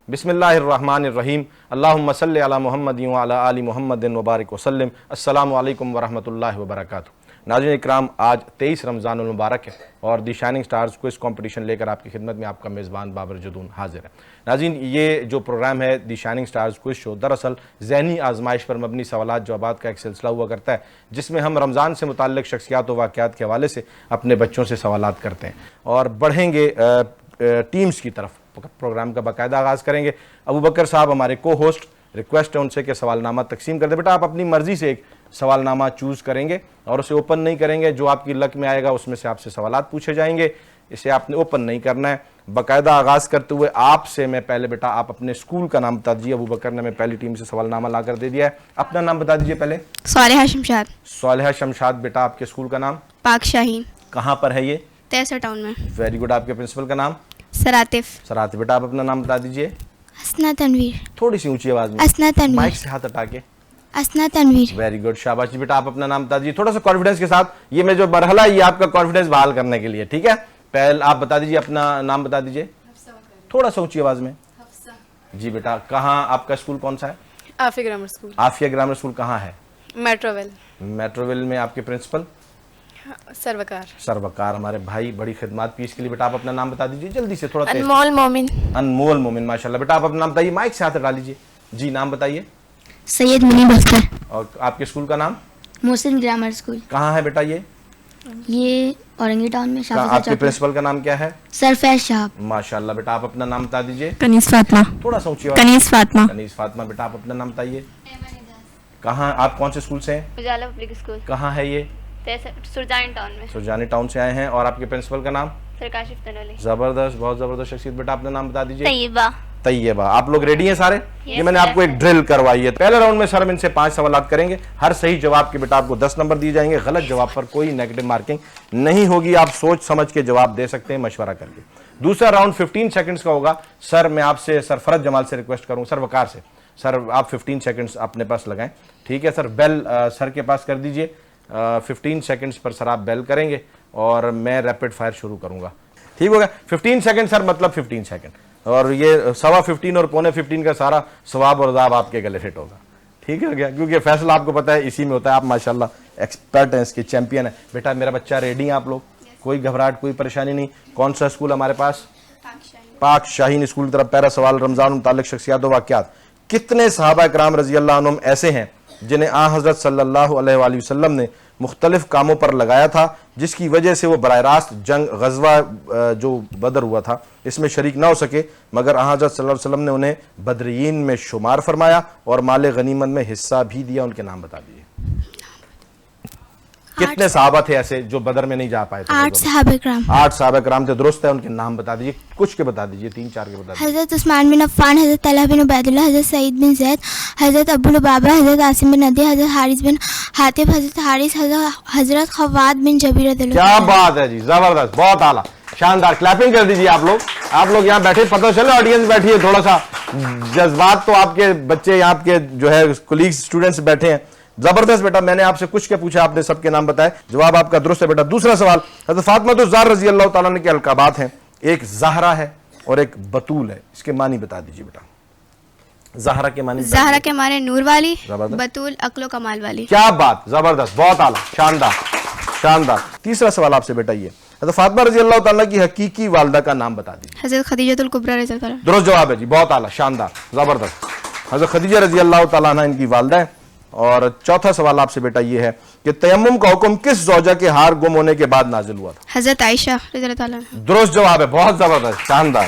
بسم اللہ الرحمن الرحیم اللہم صلی علی محمد وعلی آل محمد وبارک وسلم۔ السلام علیکم ورحمۃ اللہ وبرکاتہ۔ ناظرین اکرام، آج 23 رمضان المبارک ہے اور دی شائننگ سٹارز کوئز کمپٹیشن لے کر آپ کی خدمت میں آپ کا میزبان بابر جدون حاضر ہے۔ ناظرین، یہ جو پروگرام ہے دی شائننگ سٹارز کوئز شو، دراصل ذہنی آزمائش پر مبنی سوالات جوابات کا ایک سلسلہ ہوا کرتا ہے، جس میں ہم رمضان سے متعلق شخصیات و واقعات کے حوالے سے اپنے بچوں سے سوالات کرتے ہیں اور بڑھیں گے ٹیمز کی طرف۔ پروگرام کا باقاعدہ آغاز کریں گے۔ ابو بکر صاحب ہمارے کو ہوسٹ، ریکویسٹ ہے ان سے کہ سوالنامہ تقسیم کر دیں۔ بیٹا آپ اپنی مرضی سے ایک سوالنامہ چوز کریں گے اور اسے اوپن نہیں کریں گے، جو آپ کی لک میں آئے گا اس میں سے آپ سے سوالات پوچھے جائیں گے، اسے آپ نے اوپن نہیں کرنا ہے۔ باقاعدہ آغاز کرتے ہوئے آپ سے میں پہلے بیٹا آپ اپنے اسکول کا نام بتا دیجیے۔ ابو بکر نے ہمیں پہلی ٹیم سے سوالنامہ لا کر دے دیا ہے، اپنا نام بتا دیجیے پہلے۔ صالحہ شمشاد۔ صالحہ شمشاد، بیٹا آپ کے اسکول کا نام؟ پاک شاہین۔ کہاں پر ہے یہ؟ تیسر ٹاؤن میں۔ Very good. آپ کے پرنسپل کا نام؟ سراتف۔ سراتف۔ بیٹا آپ اپنا نام بتا دیجیے۔ اسنا تنویر۔ تھوڑی سی اونچی آواز میں، اسنا تنویر۔ مائک سے ہاتھ ہٹا کے۔ اسنا تنویر۔ ویری گڈ، شاباش جی۔ بیٹا آپ اپنا نام بتا دیجیے تھوڑا سا کانفیڈنس کے ساتھ، یہ میں جو مرحلہ ہے یہ آپ کا کانفیڈنس بحال کرنے کے لیے، ٹھیک ہے؟ پہلے آپ بتا دیجیے اپنا نام بتا دیجیے تھوڑا سا اونچی آواز میں۔ جی بیٹا، کہاں آپ کا اسکول کون سا ہے؟ Aafia grammar school. Aafia grammar school کہاں ہے؟ میٹروویل۔ میٹروویل میں۔ آپ کے پرنسپل؟ سروکار۔ سروکار، ہمارے بھائی بڑی خدمات پیش کے لیے۔ بیٹا آپ اپنا نام بتا دیجیے جلدی سے، تھوڑا تیز۔ انمول مومن۔ انمول مومن، ماشاءاللہ۔ بیٹا آپ اپنا نام بتائیے، مائک سے ہاتھ ہٹا لیجیے۔ جی نام بتائیے۔ سید منی بختر۔ اور آپ کے اسکول کا نام؟ محسن گرامر اسکول۔ کہاں ہے بیٹا یہ؟ یہ اورنگی ٹاؤن میں۔ آپ کے پرنسپل کا نام کیا ہے؟ سرفیض شہاب۔ ماشاءاللہ۔ بیٹا آپ اپنا نام بتا دیجیے۔ کنیز فاطمہ۔ تھوڑا سا اونچی آواز۔ کنیز فاطمہ۔ کنیز فاطمہ۔ بیٹا آپ اپنا نام بتائیے۔ کہاں آپ کون سے اسکول سے ہیں؟ اجالا پبلک اسکول۔ کہاں ہے یہ؟ سرجانی ٹاؤن میں۔ سرجانی ٹاؤن سے آئے ہیں۔ اور آپ کے پرنسپل کا نام؟ سر کاشف تنولی۔ زبردست، بہت زبردست شخصیت۔ بیٹا اپنا نام بتا دیجیے۔ طیبہ۔ طیبہ۔ آپ لوگ ریڈی ہیں سارے؟ یہ میں نے آپ کو ایک ڈرل کروائی ہے۔ پہلے راؤنڈ میں سر ہم ان سے 5 سوالات کریں گے، ہر صحیح جواب کے بیٹا آپ کو 10 نمبر دیے جائیں گے، غلط جواب پر کوئی نیگیٹو مارکنگ نہیں ہوگی، آپ سوچ سمجھ کے جواب دے سکتے ہیں مشورہ کر کے۔ دوسرا راؤنڈ 15 سیکنڈز کا ہوگا۔ سر میں آپ سے سر فرد جمال سے ریکویسٹ کروں، سر وقار سے، سر آپ 15 سیکنڈز اپنے پاس لگائیں، ٹھیک ہے سر؟ بیل سر کے پاس کر دیجئے، 15 سیکنڈز پر سر آپ بیل کریں گے اور میں ریپڈ فائر شروع کروں گا، ٹھیک ہوگا؟ 15 سیکنڈ سر، مطلب 15 سیکنڈ، اور یہ 15.15 اور 15.15 کا سارا ثواب اور عذاب آپ کے گلے فٹ ہوگا، ٹھیک ہے کیا؟ کیونکہ فیصلہ آپ کو پتہ ہے اسی میں ہوتا ہے، آپ ماشاءاللہ ایکسپرٹ ہیں، اس کے چیمپئن ہیں۔ بیٹا میرا بچہ ریڈی ہیں آپ لوگ؟ کوئی گھبراہٹ کوئی پریشانی نہیں؟ کون سا اسکول ہمارے پاس؟ پاک شاہین اسکول کی طرف۔ پہلا سوال رمضان متعلق شخصیات و واقعات۔ کتنے صحابہ اکرام رضی اللہ عنہم ایسے ہیں جنہیں آن حضرت صلی اللہ علیہ وآلہ وسلم نے مختلف کاموں پر لگایا تھا، جس کی وجہ سے وہ براہ راست جنگ غزوہ جو بدر ہوا تھا اس میں شریک نہ ہو سکے، مگر آن حضرت صلی اللہ علیہ وسلم نے انہیں بدرین میں شمار فرمایا اور مال غنیمت میں حصہ بھی دیا؟ ان کے نام بتا دیجیے۔ کتنے صحابہ تھے ایسے جو بدر میں نہیں جا پائے تھے؟ 8 صحابہ کرام۔ 8 صحابہ کرام تھے، درست ہے۔ ان کے نام بتا دیجیے، کچھ کے بتا دیجیے، 3-4 کے بتا دیجیے۔ حضرت عثمان بن عفان، حضرت طلحہ بن عبید اللہ، حضرت سعید بن زید، حضرت ابو لبابہ، حضرت عاصم بن ندی، حضرت حارث بن حاتب، حضرت حارث، حضرت خواد بن جبیر رضی اللہ کیا بات ہے جی، زبردست، بہت اعلیٰ، شاندار۔ کلیپنگ کر دیجیے آپ لوگ یہاں بیٹھے، پتہ چلے آڈینس بیٹھی ہے، تھوڑا سا جذبات تو آپ کے بچے یہاں کے جو ہے کولیگز اسٹوڈنٹس بیٹھے ہیں، زبردست۔ بیٹا میں نے آپ سے کچھ کے پوچھا، آپ نے سب کے نام بتائے، جواب آپ کا درست ہے بیٹا۔ دوسرا سوال، حضرت فاطمہ الزہرا رضی اللہ تعالیٰ عنہ کے القابات ہیں، ایک زہرا ہے اور ایک بطول ہے، اس کے معنی بتا دیجیے بیٹا۔ زہرا کے معنی؟ زہرا کے معنی نور والی، زبردست۔ بطول عقل و کمال والی۔ کیا بات، زبردست، بہت اعلیٰ، شاندار شاندار۔ تیسرا سوال آپ سے بیٹا یہ، حضرت فاطمہ رضی اللہ تعالیٰ کی حقیقی والدہ کا نام بتا دیجیے۔ حضرت خدیجہ الکبریٰ رضی اللہ عنہا۔ درست جواب ہے جی، بہت اعلیٰ، شاندار، زبردست۔ حضرت خدیجہ رضی اللہ تعالیٰ عنہ ان کی والدہ ہے۔ اور چوتھا سوال آپ سے بیٹا یہ ہے کہ تیمم کا حکم کس زوجہ کے ہار گم ہونے کے بعد نازل ہوا تھا؟ حضرت عائشہ رضی اللہ تعالیٰ عنہا۔ درست جواب ہے، بہت زبردست، شاندار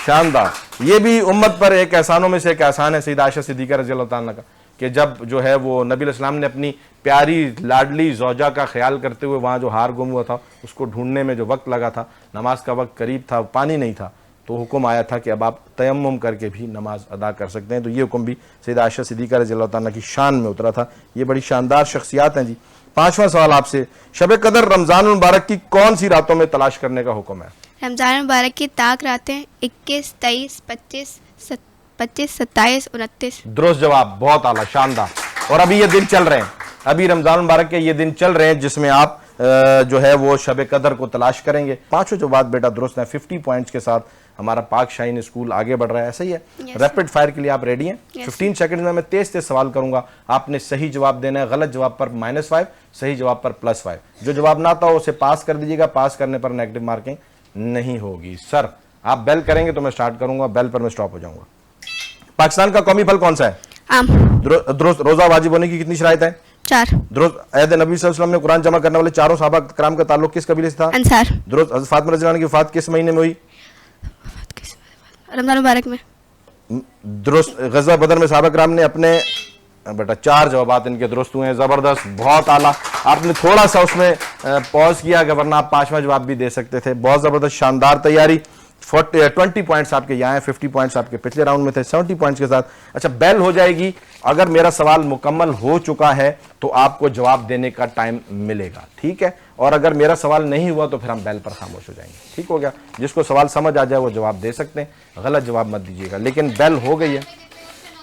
شاندار۔ یہ بھی امت پر ایک احسانوں میں سے ایک احسان ہے سیدہ عائشہ صدیقہ رضی اللہ تعالیٰ عنہ کا، کہ جب جو ہے وہ نبی علیہ السلام نے اپنی پیاری لاڈلی زوجہ کا خیال کرتے ہوئے وہاں جو ہار گم ہوا تھا اس کو ڈھونڈنے میں جو وقت لگا تھا، نماز کا وقت قریب تھا، پانی نہیں تھا، تو حکم آیا تھا کہ اب آپ تیمم کر کے بھی نماز ادا کر سکتے ہیں۔ تو یہ حکم بھی سیدہ عائشہ صدیقہ رضی اللہ تعالیٰ کی شان میں اترا تھا۔ یہ بڑی شاندار شخصیات ہیں جی۔ 5واں سوال آپ سے، شب قدر رمضان المبارک کی کون سی راتوں میں تلاش کرنے کا حکم ہے؟ رمضان مبارک کی طاق راتیں 21، 23، 25، 27، 29۔ درست جواب، بہت اعلیٰ، شاندار۔ اور ابھی یہ دن چل رہے ہیں، ابھی رمضان مبارک کے یہ دن چل رہے ہیں جس میں آپ جو ہے وہ شب قدر کو تلاش کریں گے۔ 5 جوابات بیٹا درست ہیں، 50 پوائنٹس کے ساتھ हमारा पाक शाहीन स्कूल आगे बढ़ रहा है, ऐसा ही है। रैपिड फायर के लिए आप रेडी हैं? 15 सेकंड में मैं तेज तेज सवाल करूंगा, आपने सही जवाब देना है, गलत जवाब पर -5, सही जवाब पर +5। जो जवाब ना आता हो उसे पास कर दीजिएगा, पास करने पर नेगेटिव मार्किंग नहीं होगी। सर आप बेल करेंगे तो मैं स्टार्ट करूंगा, बेल पर मैं स्टॉप हो जाऊंगा। पाकिस्तान का कौमी फल कौन सा है? आम। दुरुस्त। रोजा वाजिब होने की कितनी शराइत है? 4। दुरुस्त। अहद नबी सल्लल्लाहु अलैहि वसल्लम ने कुरान जमा करने वाले चारों सहाबा कराम का ताल्लुक किस कबीले से था? अंसार। दुरुस्त। हज़रत फातिमा रज़ी अल्लाह अन्हा की वफ़ात किस महीने में हुई? रमजान मुबारक में। दुरुस्त। गज़वा बदर में सहाबा कराम ने अपने बेटा 4 जवाबात इनके दुरुस्त हुए हैं, जबरदस्त, बहुत आला। आपने थोड़ा सा उसमें पॉज किया, वरना आप 5वां जवाब भी दे सकते थे। बहुत जबरदस्त, शानदार तैयारी। 20 पॉइंट्स आपके यहाँ हैं, 50 पॉइंट्स आपके पिछले राउंड में थे, 70 पॉइंट्स के साथ। अच्छा, बेल हो जाएगी, अगर मेरा सवाल मुकम्मल हो चुका है तो आपको जवाब देने का टाइम मिलेगा, ठीक है? और अगर मेरा सवाल नहीं हुआ तो फिर हम बेल पर खामोश हो जाएंगे, ठीक हो गया? जिसको सवाल समझ आ जाए वो जवाब दे सकते हैं, गलत जवाब मत दीजिएगा। लेकिन बेल हो गई है।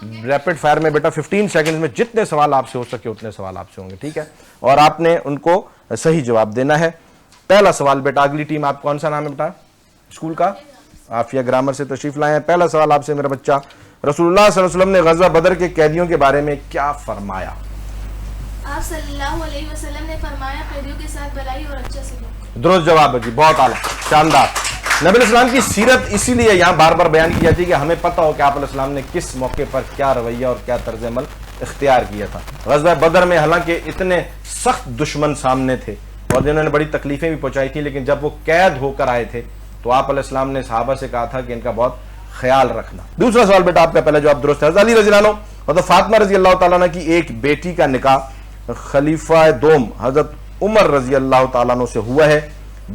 रैपिड फायर में बेटा 15 सेकंड में जितने सवाल आपसे हो सके उतने सवाल आपसे होंगे, ठीक है? और आपने उनको सही जवाब देना है। पहला सवाल बेटा, अगली टीम आप कौन सा नाम है बेटा स्कूल का? आफिया ग्रामर से तशरीफ लाए हैं। पहला सवाल आपसे मेरा बच्चा, रसूलुल्लाह सल्लल्लाहु अलैहि वसल्लम ने गज़वा बदर के कैदियों के बारे में क्या फरमाया? आप सल्लल्लाहु अलैहि वसल्लम ने फरमाया, कैदियों के साथ भलाई और अच्छा सलूक। दुरुस्त जवाब है जी, बहुत आला, शानदार। नबी अलैहिस्सलाम की सीरत इसीलिए यहाँ बार बार बयान की जाती है कि हमें पता हो कि आप अलैहिस्सलाम ने किस मौके पर क्या रवैया और क्या तर्ज अमल इख्तियार किया था। गज़वा बदर में हालांकि इतने सख्त दुश्मन सामने थे और जिन्होंने बड़ी तकलीफें भी पहुंचाई थी, लेकिन जब वो कैद होकर आए थे तो आप अलैहिस्सलाम ने सहाबा से कहा था कि इनका बहुत ख्याल रखना। दूसरा सवाल बेटा आपका पहला जवाब दुरुस्त है। हज़रत अली रज़ी अल्लाह अन्हु और फातिमा रज़ी अल्लाह तआला अन्हा की एक बेटी का निकाह खलीफा दोम हज़रत उमर रज़ी अल्लाह तआला अन्हु से हुआ है।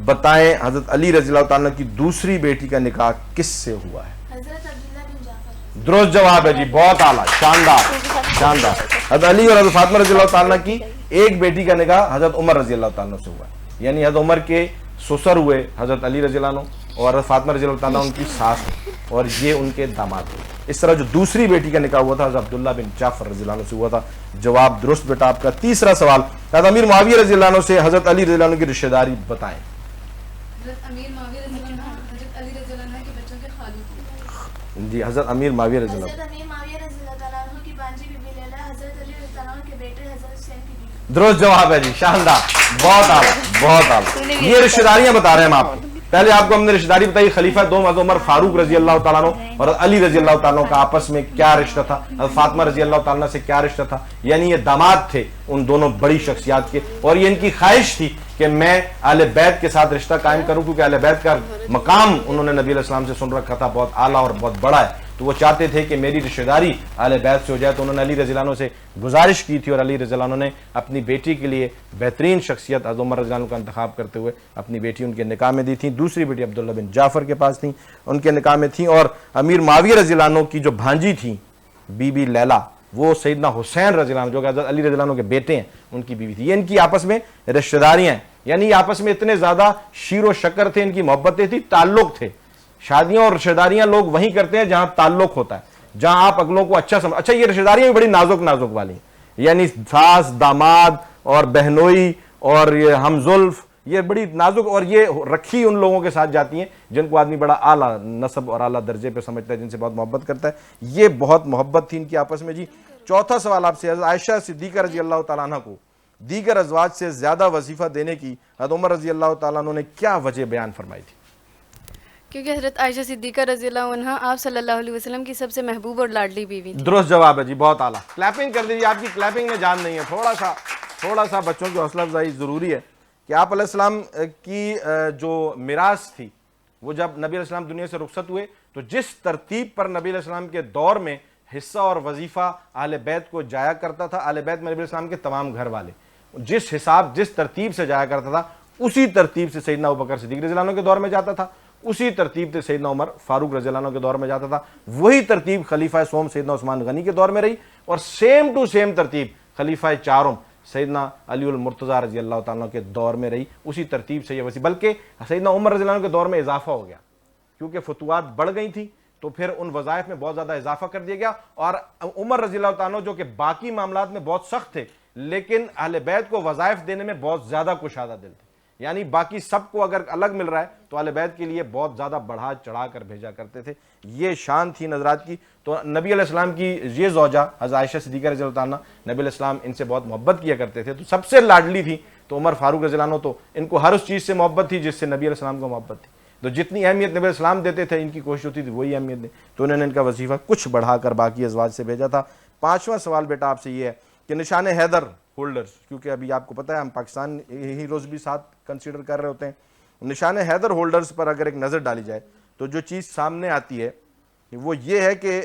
बताएं हज़रत अली रज़ी अल्लाह तआला अन्हु की दूसरी बेटी का निकाह किससे हुआ है? हजरत अब्दुल्लाह बिन जाफर। दुरुस्त जवाब है जी, बहुत आला, शानदार शानदार। हज़रत अली और हज़रत फातिमा रज़ी अल्लाह तआला अन्हा की एक बेटी का निकाह हज़रत उमर रज़ी अल्लाह तआला अन्हु से हुआ है, यानी हज़रत उमर के ससुर हुए हज़रत अली रज़ी अल्लाह अन्हु और हज़रत फातिमा रज़ी अल्लाह तआला उनकी सास और ये उनके दामाद हुए। इस तरह जो दूसरी बेटी का निकाह हुआ था हज़रत अब्दुल्लाह बिन जाफर रज़ी अल्लाह अन्हु से हुआ था। जवाब दुरुस्त बेटा आपका। तीसरा सवाल, हज़रत अमीर मुआविया रज़ी अल्लाह अन्हु से हज़रत अली रज़ी अल्लाह अन्हु की रिश्तेदारी बताएं। अमीर मुआविया रज़ी अल्लाह अन्हु हजरत अली रज़ी अल्लाह अन्हु के बच्चों के खालिद जी, हज़रत अमीर मुआविया रज़ी अल्लाह। हजरत अमीर मुआविया रज़ी अल्लाह अन्हु की बांजी बीबी लैला हजरत अली रज़ी अल्लाह अन्हु के बेटे हजरत हुसैन की बीवी। दुरुस्त जवाब है जी, शानदार, बहुत आला, बहुत आला। ये रिश्तेदारियां बता रहे हैं हम आपको। पहले आपको हमने रिश्तेदारी बताई, खलीफा दो हज़रत उमर फारूक रजी अल्लाह तआला अन्हु और अली रजी अल्लाह तआला अन्हु का आपस में क्या रिश्ता था, हज़रत फातिमा रजी अल्लाह तआला अन्हा से क्या रिश्ता था, यानी ये दामाद थे उन दोनों बड़ी शख्सियात के, और ये इनकी ख्वाहिश थी कि मैं अहले बैत के साथ रिश्ता कायम करूं, क्योंकि अहले बैत का मकाम उन्होंने नबी अलैहि सलाम से सुन रखा था, बहुत आला और बहुत बड़ा है, तो वो चाहते थे कि मेरी रिश्तेदारी अहले बैत से हो जाए। तो उन्होंने अली रज़ी अल्लाह अन्हु से गुजारिश की थी और अली रज़ी अल्लाह अन्हु ने अपनी बेटी के लिए बेहतरीन शख्सियत हज़रत उमर रज़ी अल्लाह अन्हु का इंतखाब करते हुए अपनी बेटी उनके निकाह में दी थी। दूसरी बेटी अब्दुल्लाह बिन जाफर के पास थी, उनके निकाह में थी। और अमीर मुआविया रज़ी अल्लाह अन्हु की जो भांजी थी बीबी लैला, वो सैयदना हुसैन रज़ी अल्लाह अन्हु जो कि हज़रत अली रज़ी अल्लाह अन्हु के बेटे हैं उनकी बीवी थी। ये इनकी आपस में रिश्तेदारियां हैं, यानी आपस में इतने ज्यादा शीरो शक्कर थे, इनकी मोहब्बतें थी, ताल्लुक थे। शादियां और रिश्तेदारियां लोग वहीं करते हैं जहां ताल्लुक होता है, जहां आप अगलों को अच्छा समझ। अच्छा, ये रिश्तेदारियां भी बड़ी नाजुक नाजुक वाली, यानी सास दामाद और बहनोई और ये हमजुल्फ, ये बड़ी नाजुक, और ये रखी उन लोगों के साथ जाती हैं जिनको आदमी बड़ा आला नस्ब और आला दर्जे पे समझता है, जिनसे बहुत मोहब्बत करता है। ये बहुत मोहब्बत थी इनकी आपस में जी। चौथा सवाल आपसे, हज़रत आयशा सिद्दीक़ा रज़ी अल्लाह तआला अन्हा को दीगर अज़वाज से ज्यादा वजीफा देने की हज़रत उमर रज़ी अल्लाह तआला अन्हु ने क्या वजह बयान फरमाई थी? क्योंकि हज़रत आयशा सिद्दीक़ा रज़ी अल्लाह अन्हा आप सल्लल्लाहु अलैहि वसल्लम की सबसे महबूब और लाडली बीवी थी। दुरुस्त जवाब है जी, बहुत आला। क्लैपिंग कर दीजिए, आपकी क्लैपिंग में जान नहीं है। थोड़ा सा बच्चों की हौसला अफजाई ज़रूरी है कि आप अलैहिस्सलाम की जो मिरास थी, वो जब नबी अलैहिस्सलाम दुनिया से रुखसत हुए तो जिस तरतीब पर नबी अलैहिस्सलाम के दौर में हिस्सा और वजीफ़ा अहले बैत को जाया करता था, अहले बैत में नबी अलैहिस्सलाम के तमाम घर वाले जिस हिसाब जिस तरतीब से जाया करता था, उसी तरतीब से सैयदना अबू बकर सिद्दीक़ रज़ी अल्लाह अन्हु के दौर में जाता था, उसी तरतीब से सैयदना उमर फारूक रज़ी अल्लाह अन्हु के दौर में जाता था, वही तरतीब खलीफा सोम सैयदना उस्मान गनी के दौर में रही, और सेम टू सेम तरतीब खलीफा चारों सैयदना अली उल मुर्तज़ा रज़ी अल्लाह तआला के दौर में रही। उसी तरतीब से ये वसी, बल्कि सैयदना उमर रज़ी अल्लाह अन्हु के दौर में इजाफा हो गया, क्योंकि फतुआत बढ़ गई थी, तो फिर उन वज़ाइफ में बहुत ज़्यादा इजाफा कर दिया गया। और उमर रज़ी अल्लाह तआला जो कि बाकी मामलात में बहुत सख्त थे, लेकिन अहले बैत को वज़ाइफ देने में बहुत ज़्यादा कुशादा दिल थे, یعنی باقی سب کو اگر الگ مل رہا ہے تو اہل بیت کے لیے بہت زیادہ بڑھا چڑھا کر بھیجا کرتے تھے. یہ شان تھی حضرات کی. تو نبی علیہ السلام کی یہ زوجہ حضرت عائشہ صدیقہ رضی اللہ عنہا, نبی علیہ السلام ان سے بہت محبت کیا کرتے تھے, تو سب سے لاڈلی تھی تو عمر فاروق رضی اللہ عنہ, تو ان کو ہر اس چیز سے محبت تھی جس سے نبی علیہ السلام کو محبت تھی. تو جتنی اہمیت نبی علیہ السلام دیتے تھے ان کی کوشش ہوتی تھی وہی اہمیت دیں, تو انہوں نے ان کا وظیفہ کچھ بڑھا کر باقی ازواج سے بھیجا تھا. 5واں سوال بیٹا آپ سے یہ ہے کہ نشان حیدر ہولڈرز, کیونکہ ابھی آپ کو پتہ ہے ہم پاکستان ہیروز بھی ساتھ کنسیڈر کر رہے ہوتے ہیں, نشان حیدر ہولڈرز پر اگر ایک نظر ڈالی جائے تو جو چیز سامنے آتی ہے وہ یہ ہے کہ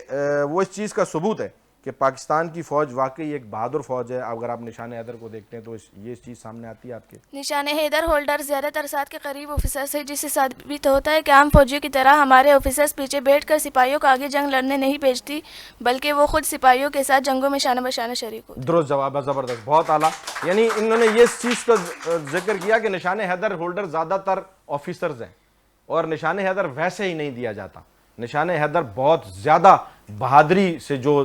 وہ اس چیز کا ثبوت ہے کہ پاکستان کی فوج واقعی ایک بہادر فوج ہے. اگر آپ نشان حیدر کو دیکھتے ہیں تو یہ چیز سامنے آتی ہے آپ کے. نشان حیدر ہولڈر زیادہ تر ساتھ کے قریب آفیسرز ہے, جس سے ثابت ہوتا ہے کہ عام فوجیوں کی طرح ہمارے آفیسرز پیچھے بیٹھ کر سپاہیوں کو آگے جنگ لڑنے نہیں بھیجتی, بلکہ وہ خود سپاہیوں کے ساتھ جنگوں میں شانہ بشانہ شریک ہوتے. درست جواب ہے, زبردست, بہت اعلیٰ. یعنی انہوں نے یہ چیز کا ذکر کیا کہ نشان حیدر ہولڈر زیادہ تر آفیسرز ہیں, اور نشان حیدر ویسے ہی نہیں دیا جاتا. نشان حیدر بہت زیادہ بہادری سے جو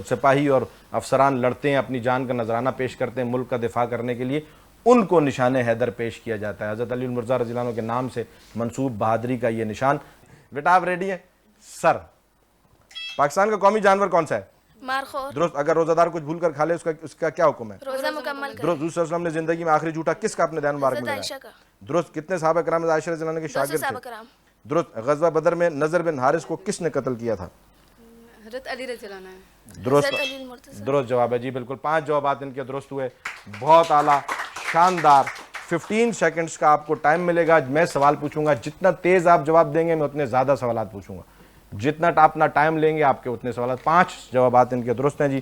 سپاہی اور افسران لڑتے ہیں, اپنی جان کا نذرانہ پیش کرتے ہیں ملک کا دفاع کرنے کے لیے, ان کو نشان حیدر پیش کیا جاتا ہے. حضرت علی المرتضیٰ رضی اللہ عنہ کے نام سے منسوب بہادری کا یہ نشان. بیٹا آپ ریڈی ہیں؟ سر, پاکستان کا قومی جانور کون سا ہے؟ مارخور. درست. اگر روزہ دار کچھ بھول کر کھا لے اس کا کیا حکم ہے؟ روزہ مکمل کریں. درست. حضور صلی اللہ علیہ وسلم نے زندگی میں آخری جھوٹا کس کا اپنے دین مبارک میں عائشہ کا. درست. کتنے صحابہ کرام عائشہ رضی اللہ عنہ کے شاگرد صحابہ تھے؟ کرام. درست. غزوہ بدر میں نضر بن حارث کو کس نے قتل کیا تھا؟ حضرت علی رضی اللہ عنہ. درست. حضرت علی المرتضیٰ. درست جواب ہے جی, بالکل. 5 جوابات ان کے درست ہوئے. بہت اعلیٰ, شاندار. 15 سیکنڈز کا آپ کو ٹائم ملے گا. میں سوال پوچھوں گا, جتنا تیز آپ جواب دیں گے میں اتنے زیادہ سوالات پوچھوں گا. جتنا آپ اپنا ٹائم لیں گے آپ کے اتنے سوالات. 5 جوابات ان کے درست ہیں جی.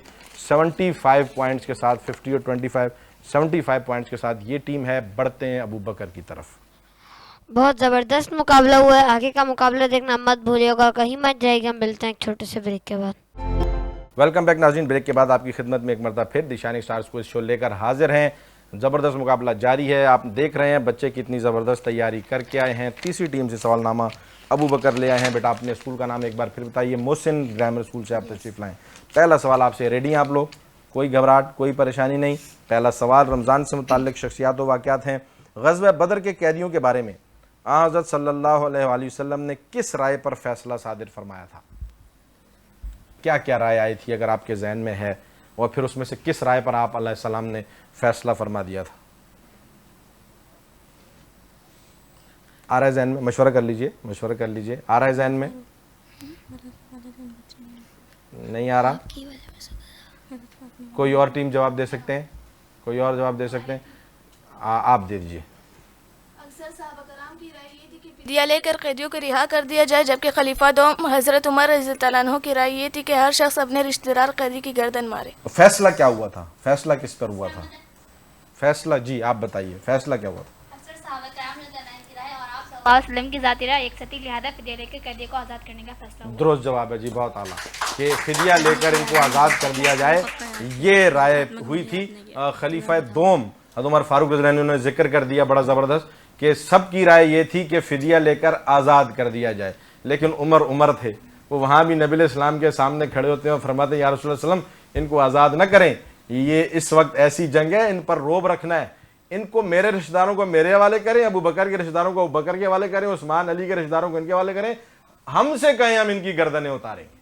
75 پوائنٹس کے ساتھ 50 اور 25 75 پوائنٹس کے ساتھ یہ ٹیم ہے. بڑھتے ہیں ابو بکر کی طرف. بہت زبردست مقابلہ ہوا ہے. آگے کا مقابلہ دیکھنا مت بھولیے گا, کہیں مت جائے گا. ملتے ہیں ایک چھوٹے سے بریک کے بعد. ویلکم بیک ناظرین. بریک کے بعد آپ کی خدمت میں ایک مرتبہ پھر دی شائننگ اسٹارز کو اس شو لے کر حاضر ہیں. زبردست مقابلہ جاری ہے. آپ دیکھ رہے ہیں بچے کتنی زبردست تیاری کر کے آئے ہیں. تیسری ٹیم سے سوال نامہ ابو بکر لے آئے ہیں. بیٹا اپنے اسکول کا نام ایک بار پھر بتائیے. محسن گرامر اسکول سے آپ تشریف لائیں. پہلا سوال آپ سے. ریڈی ہیں آپ لوگ؟ کوئی گھبراہٹ, کوئی پریشانی نہیں. پہلا سوال رمضان سے متعلق شخصیات و واقعات ہیں. غزوہ بدر کے قیدیوں کے بارے میں حضرت صلی اللہ علیہ وآلہ وسلم نے کس رائے پر فیصلہ صادر فرمایا تھا؟ کیا کیا رائے آئی تھی اگر آپ کے ذہن میں ہے, اور پھر اس میں سے کس رائے پر آپ علیہ السلام نے فیصلہ فرما دیا تھا؟ آ رہا ہے ذہن میں؟ مشورہ کر لیجئے, مشورہ کر لیجئے. آ رہا ہے ذہن میں؟ نہیں آ رہا؟ کوئی اور ٹیم جواب دے سکتے ہیں؟ کوئی اور جواب دے سکتے ہیں؟ آپ دے دیجئے. اکثر صحابہ کرام کی رائے یہ تھی کہ فدیہ لے کر قیدیوں کو رہا کر دیا جائے, جبکہ خلیفہ دوم حضرت عمر رضی اللہ عنہ کی رائے یہ تھی کہ ہر شخص اپنے رشتہ دار قیدی کی گردن مارے. فیصلہ کیا ہوا تھا؟ فیصلہ کس پر ہوا تھا؟ فیصلہ جی آپ بتائیے, فیصلہ کیا ہوا تھا؟ وسلم کی ذاتی رائے ایک ستی لہذا فدیہ لے کر قیدی کو آزاد کرنے کا فیصلہ ہوا. درست جواب ہے جی, بہت اعلیٰ, کہ فدیہ لے کر ان کو آزاد کر دیا جائے. یہ رائے ہوئی تھی خلیفہ دوم حضرت عمر فاروق رضی اللہ عنہ نے ذکر کر دیا بڑا زبردست, کہ سب کی رائے یہ تھی کہ فدیہ لے کر آزاد کر دیا جائے. لیکن عمر تھے, وہ وہاں بھی نبی علیہ السلام کے سامنے کھڑے ہوتے ہیں اور فرماتے ہیں یا رسول اللہ صلی اللہ علیہ وسلم ان کو آزاد نہ کریں, یہ اس وقت ایسی جنگ ہے, ان پر روب رکھنا ہے, ان کو میرے رشتہ داروں کو میرے حوالے کریں, ابو بکر کے رشتہ داروں کو ابو بکر کے حوالے کریں, عثمان علی کے رشتہ داروں کو ان کے حوالے کریں, ہم سے کہیں ہم ان کی گردنیں اتاریں گے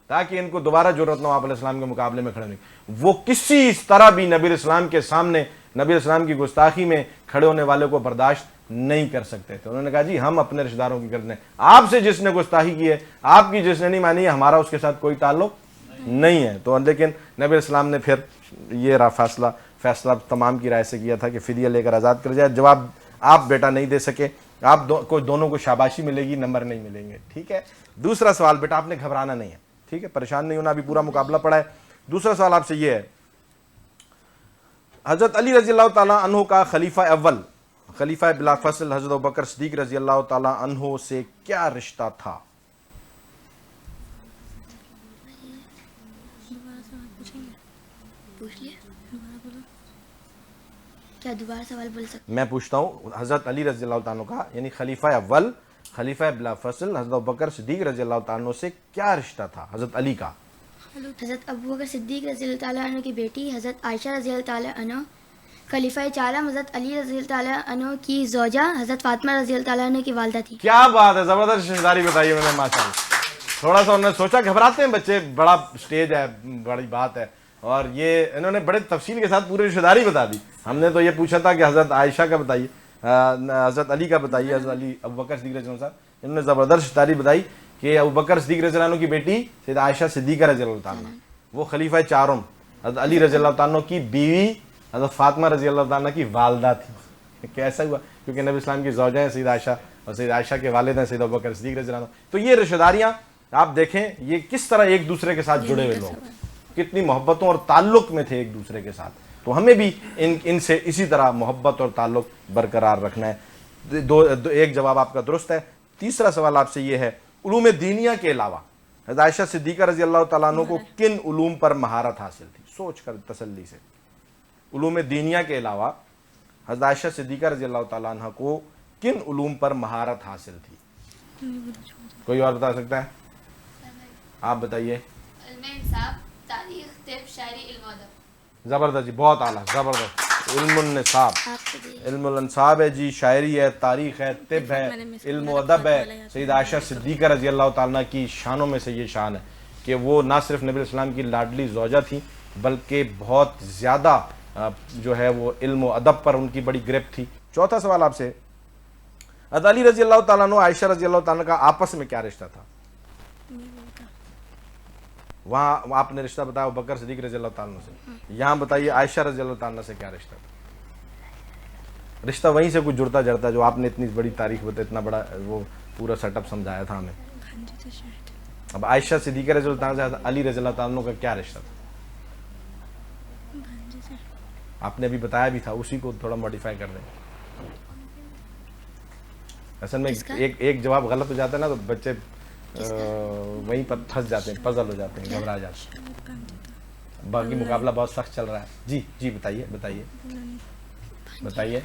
تاکہ ان کو دوبارہ ضرورت نہ ہو آپ علیہ السلام کے مقابلے میں کھڑے ہونے. وہ کسی طرح بھی نبی علیہ السلام کے سامنے نبی علیہ السلام کی گستاخی میں کھڑے ہونے والے کو برداشت نہیں کر سکتے تھے. انہوں نے کہا جی ہم اپنے رشتہ داروں کی گردنیں, آپ سے جس نے گستاخی کی ہے, آپ کی جس نے نہیں مانی ہے, ہمارا اس کے ساتھ کوئی تعلق نہیں ہے. تو لیکن نبی علیہ السلام نے پھر یہ فیصلہ تمام کی رائے سے کیا تھا کہ فدیہ لے کر آزاد کر جائے. جواب آپ بیٹا نہیں دے سکے, آپ دونوں کو شاباشی ملے گی, نمبر نہیں ملیں گے, ٹھیک ہے. دوسرا سوال بیٹا آپ نے گھبرانا نہیں ہے, ٹھیک ہے, پریشان نہیں ہونا, ابھی پورا مقابلہ پڑا ہے. دوسرا سوال آپ سے یہ ہے, حضرت علی رضی اللہ تعالیٰ عنہ کا خلیفہ اول, خلیفہ بلا فصل حضرت ابوبکر صدیق رضی اللہ تعالیٰ عنہ سے کیا رشتہ تھا؟ کیا دوبارہ سوال بول سکتے؟ میں پوچھتا ہوں, حضرت علی رضی اللہ تعالیٰ عنہ کا یعنی خلیفہ اول, خلیفہ بلا فصل حضرت ابوبکر صدیق رضی اللہ تعالیٰ عنہ سے کیا رشتہ تھا حضرت علی کا؟ حضرت ابوبکر صدیق رضی اللہ تعالیٰ عنہ کی بیٹی حضرت عائشہ رضی اللہ تعالیٰ عنہ खलीफा चारम हज़रत अली रज़ी अल्लाह ताला अन्हु की ज़ौजा हज़रत फातिमा रज़ी अल्लाह ताला अन्हा की वालदा थी। क्या बात है, जबरदस्त रिश्तेदारी बताई उन्होंने माशाल्लाह। थोड़ा सा उन्होंने सोचा, घबराते हैं बच्चे, बड़ा स्टेज है, बड़ी बात है, और ये इन्होंने बड़े तफसील के साथ पूरी रिश्तेदारी बता दी। हमने तो ये पूछा था कि हज़रत आयशा का बताइए, हज़रत अली का बताइए, हज़रत अली अबू बकर सिद्दीक़ रज़ियल्लाहु अन्हु साहब, इन्होंने ज़बरदस्त रिश्तेदारी बताई कि अबू बकर सिद्दीक़ रज़ियल्लाहु अन्हु की बेटी सैयदा आयशा सिद्दीक़ा रज़ियल्लाहु अन्हा, वो खलीफा चारों हज़रत अली रज़ियल्लाहु अन्हु की बीवी हज़रत फातिमा रज़ियल्लाहु अन्हा की वालदा थी। कैसा हुआ, क्योंकि नबी इस्लाम की ज़ौजा है सैयदा आयशा, और सैयदा आयशा के वालिद हैं सैयदा अबू बकर सिद्दीक़ रज़ियल्लाहु अन्हु। तो ये रिश्तेदारियाँ आप देखें, ये किस तरह एक दूसरे के साथ जुड़े हुए लोग, कितनी मोहब्बतों और ताल्लुक़ में थे एक दूसरे के साथ। तो हमें भी इनसे इसी तरह मोहब्बत और ताल्लुक़ बरकरार रखना है। एक जवाब आपका दुरुस्त है। तीसरा सवाल आपसे ये है, उलूम दीनिया के अलावा हज़रत आयशा सिद्दीक़ा रज़ियल्लाहु ताला अन्हा को किन उलूम पर महारत हासिल थी? सोच कर तसल्ली से। उलूम दीनिया के अलावा हज़रत आयशा सिद्दीक़ा रज़ियल्लाहु ताला अन्हा को किन उलूम पर महारत हासिल थी? कोई और बता सकता है? आप बताइए। ज़बरदस्त जी, बहुत आला, ज़बरदस्त। इल्मुन निसाब, इल्मुल अंसाब है जी, शायरी है, तारीख़ है, तिब है, इल्म अदब है। सैयदा आयशा सिद्दीक़ा रज़ियल्लाहु ताला की शानों में से ये शान है कि वो ना सिर्फ नबी इस्लाम की लाडली ज़ौजा थी, बल्कि बहुत ज़्यादा जो है वो इल्म अदब पर उनकी बड़ी गिरफ्त थी। चौथा सवाल आपसे, हज़रत अली रज़ियल्लाहु ताला अन्हु आयशा रज़ियल्लाहु ताला का आपस में क्या रिश्ता था? वहाँ आपने रिश्ता बताया अबू बकर सिद्दीक़ रज़ियल्लाहु ताला से, यहाँ बताइए आयशा रज़ियल्लाहु ताला से क्या रिश्ता था? रिश्ता वहीं से कुछ जुड़ता जड़ता, जो आपने इतनी बड़ी तारीख बताई, इतना बड़ा वो पूरा सेटअप समझाया था हमें। अब आयशा सिद्दीक़ा रज़ियल्लाहु ताला से अली रज़ियल्लाहु ताला का क्या रिश्ता था? आपने अभी बताया भी था, उसी को थोड़ा मॉडिफाई कर दें। असल में एक जवाब गलत हो जाता है ना, तो बच्चे वहीं पर फंस जाते हैं, पजल हो जाते हैं, घबरा जाते हैं। बाकी मुकाबला बहुत सख्त चल रहा है। जी जी बताइए बताइए बताइए,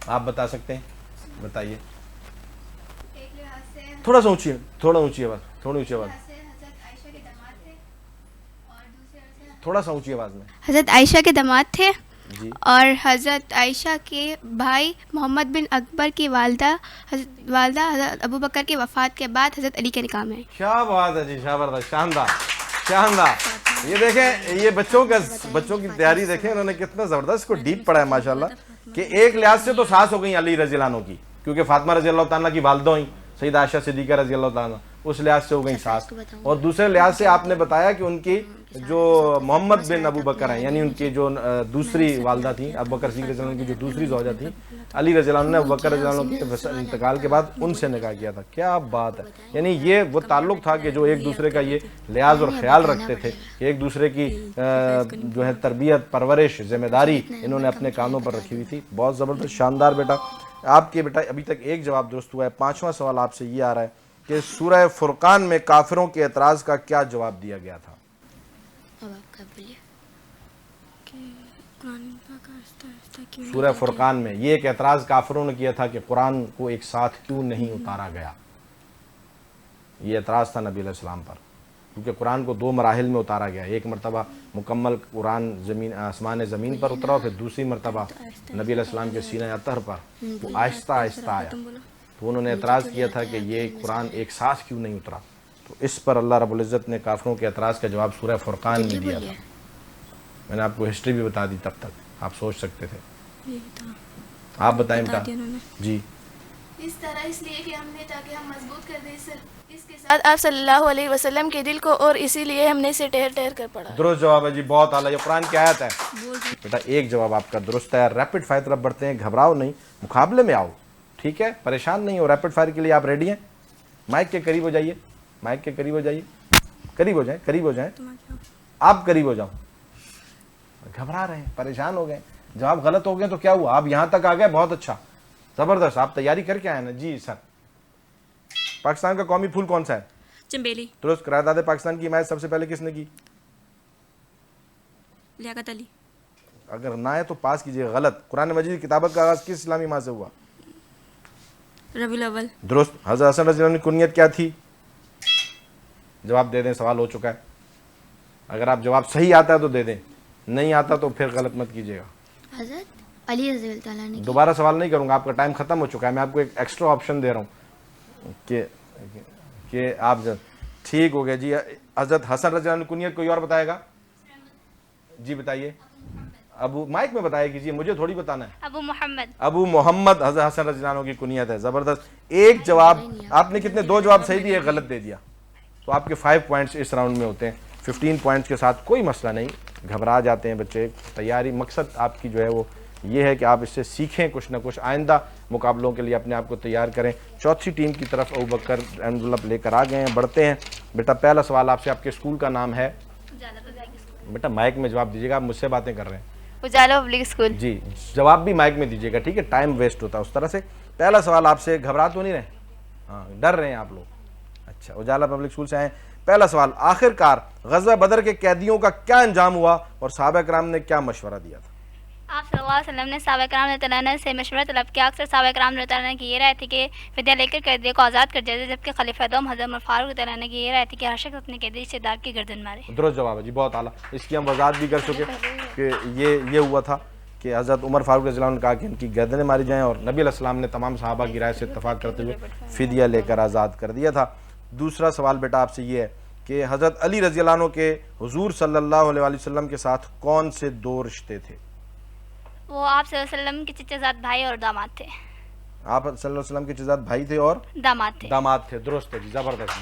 आप बता सकते हैं, बताइए। थोड़ा सा ऊंची, थोड़ा ऊंची आवाज, थोड़ी ऊंची आवाज, थोड़ा सा ऊंची आवाज में। हज़रत आयशा के दामाद थे जी। और हज़रत आयशा के भाई मोहम्मद बिन अकबर की वालदा हज़रत अबू बकर की वफ़ात के बाद हज़रत अली के निकाह में है। क्या बात है जी, जबरदस्त, शानदार शानदार। ये देखें, ये बच्चों की तैयारी देखें, उन्होंने कितना ज़बरदस्त को डीप पढ़ा है माशाल्लाह, कि एक लिहाज से तो सास हो गई अली रज़ियल्लाहु अन्हु की, क्योंकि फातिमा रज़ियल्लाहु ताला की वालदा हुई, सैयदा आयशा सिद्दीक़ा रज़ियल्लाहु ताला, उस लिहाज से हो गई सास। और दूसरे लिहाज से आपने बताया कि उनकी जो मोहम्मद बिन अबू बकर हैं, यानी उनकी जो दूसरी वालदा थी, अबू बकर सिद्दीक़ रज़ियल्लाहु अन्हु की जो दूसरी ज़ौजा थी, अली रज़ियल्लाहु अन्हु ने अबू बकर रज़ियल्लाहु अन्हु के इंतकाल के बाद उनसे निकाह किया था। क्या बात है, यानी ये वो ताल्लुक़ था कि जो एक दूसरे का ये लिहाज और ख्याल रखते थे, कि एक दूसरे की जो है तरबियत, परवरिश, ज़िम्मेदारी इन्होंने अपने कानों पर रखी हुई थी। बहुत ज़बरदस्त, शानदार बेटा। आपके बेटा अभी तक एक जवाब दुरुस्त हुआ है। पाँचवां सवाल आपसे ये आ रहा है कि सूरह फुरकान में काफिरों के एतराज़ का क्या जवाब दिया गया था? सूरह फुरकान में ये एक एतराज़ काफिरों ने किया था कि कुरान को एक साथ क्यों नहीं उतारा गया। ये एतराज़ था नबी अलैहिस्सलाम पर, क्योंकि कुरान को दो मराहिल में उतारा गया। एक मरतबा मुकम्मल कुरान ज़मीन आसमान ज़मीन पर उतरा, फिर दूसरी मरतबा नबी अलैहिस्सलाम के सीने अतहर पर वो आहिस्ता आहिस्ता आया। तो उन्होंने एतराज़ किया था कि ये कुरान एक साथ क्यों नहीं उतरा। तो इस पर अल्लाह रब्बुल इज़्ज़त ने काफिरों के एतराज़ का जवाब सूरह फुरकान में दिया था। मैंने आपको हिस्ट्री भी बता दी, तब तक आप सोच सकते थे। आप बताएं बेटा। जी। इस तरह इसलिए कि हमने, ताकि हम मजबूत कर दें इसके साथ आप सल्लल्लाहु अलैहि वसल्लम के दिल को, और इसीलिए हमने इसे ठहर ठहर कर पढ़ा। दुरुस्त जवाब है जी, बहुत आला। ये कुरान की आयत है बेटा। एक जवाब आपका दुरुस्त है। रैपिड फायर तरफ बढ़ते हैं, घबराओ नहीं, मुकाबले में आओ, ठीक है, परेशान नहीं हो। रैपिड फायर के लिए आप रेडी हैं? माइक के करीब हो जाइए, माइक के करीब हो जाइए, करीब हो जाए, करीब हो जाए, आप करीब हो जाओ। घबरा रहे हैं, परेशान हो गए, जवाब गलत हो गए तो क्या हुआ? आप यहाँ तक आ गए, बहुत अच्छा, जबरदस्त। आप तैयारी करके आए ना? जी सर। पाकिस्तान का कौमी फूल कौन सा है? चंबेली। दुरुस्त। करारदाद पाकिस्तान की हिमायत सबसे पहले किसने की? लियाकत अली। अगर ना है तो पास कीजिए। गलत। कुरान मजीद की किताबत का आगाज किस इस्लामी माह से हुआ? रबीउल अव्वल। दुरुस्त। हज़रत हसन रज़ी अल्लाह की कुनियत क्या थी? जवाब दे दें, सवाल हो चुका है। अगर आप जवाब सही आता है तो दे दें, नहीं आता तो फिर गलत मत कीजिएगा। हज़रत अली रज़ी अल्लाह ताला ने दोबारा सवाल नहीं करूंगा, आपका टाइम खत्म हो चुका है। मैं आपको एक एक्स्ट्रा ऑप्शन दे रहा हूँ कि आप ठीक हो गया जी। हज़रत हसन रज़ी अल्लाह अन्हु कुनियत कोई और बताएगा? जी बताइए। अबू माइक में बताया कीजिए, मुझे थोड़ी बताना है। अबू मोहम्मद। अबू मोहम्मद हज़रत हसन रज़ी अल्लाह अन्हु की कुनियत है। ज़बरदस्त। एक जवाब आपने कितने, 2 जवाब सही दिए, गलत दे दिया, तो आपके 5 पॉइंट्स इस राउंड में होते हैं। 15 पॉइंट्स के साथ कोई मसला नहीं, घबरा जाते हैं बच्चे। तैयारी मकसद आपकी जो है वो ये है कि आप इससे सीखें कुछ ना कुछ, आइंदा मुकाबलों के लिए अपने आप को तैयार करें। चौथी टीम की तरफ अबू बकर एनवलप लेकर आ गए हैं, बढ़ते हैं। बेटा पहला सवाल आपसे, आपके स्कूल का नाम है? बेटा माइक में जवाब दीजिएगा, आप मुझसे बातें कर रहे हैं। उजाला पब्लिक स्कूल। जी, जवाब भी माइक में दीजिएगा, ठीक है, टाइम वेस्ट होता है उस तरह से। पहला सवाल आपसे, घबरा तो नहीं रहे? हाँ, डर रहे हैं आप लोग? अच्छा, उजाला पब्लिक स्कूल से आए। पहला सवाल, आखिरकार ग़ज़वा बदर के कैदियों का क्या अंजाम हुआ और सहाबा किराम ने क्या मशवरा दिया था? आप सल्लल्लाहु अलैहि वसल्लम ने सहाबा किराम रज़ियल्लाहु अन्हुम से मशवरा तलब किया। अक्सर सहाबा किराम रज़ियल्लाहु अन्हुम की ये राय थी कि फिदिया लेकर कैदी को आज़ाद कर दिया जाए, जबकि खलीफा दोम हज़रत उमर फारूक रज़ियल्लाहु अन्हु की ये राय थी कि हर शख्स अपने कैदी रिश्तेदार की गर्दन मारे। दुरुस्त जवाब है जी, बहुत आला। इसकी हम वजाहत भी कर चुके कि ये हुआ था कि हज़रत उमर फारूक रज़ियल्लाहु अन्हु ने कहा कि इनकी गर्दनें मारी जाएँ, और नबी अलैहि सलाम ने तमाम सहाबा की राय से इत्तफाक करते हुए फिदिया लेकर आज़ाद कर दिया था। दूसरा सवाल बेटा आपसे ये है कि हज़रत अली रज़ियल्लाहु अन्हु के हुज़ूर सल्लल्लाहु अलैहि वसल्लम के साथ कौन से 2 रिश्ते थे? वो आप सल्लल्लाहु अलैहि वसल्लम के चचेज़ाद भाई और दामाद थे। आप सल्लल्लाहु अलैहि वसल्लम के चचेज़ाद भाई थे और दामाद थे। दुरुस्त है जी, ज़बरदस्त,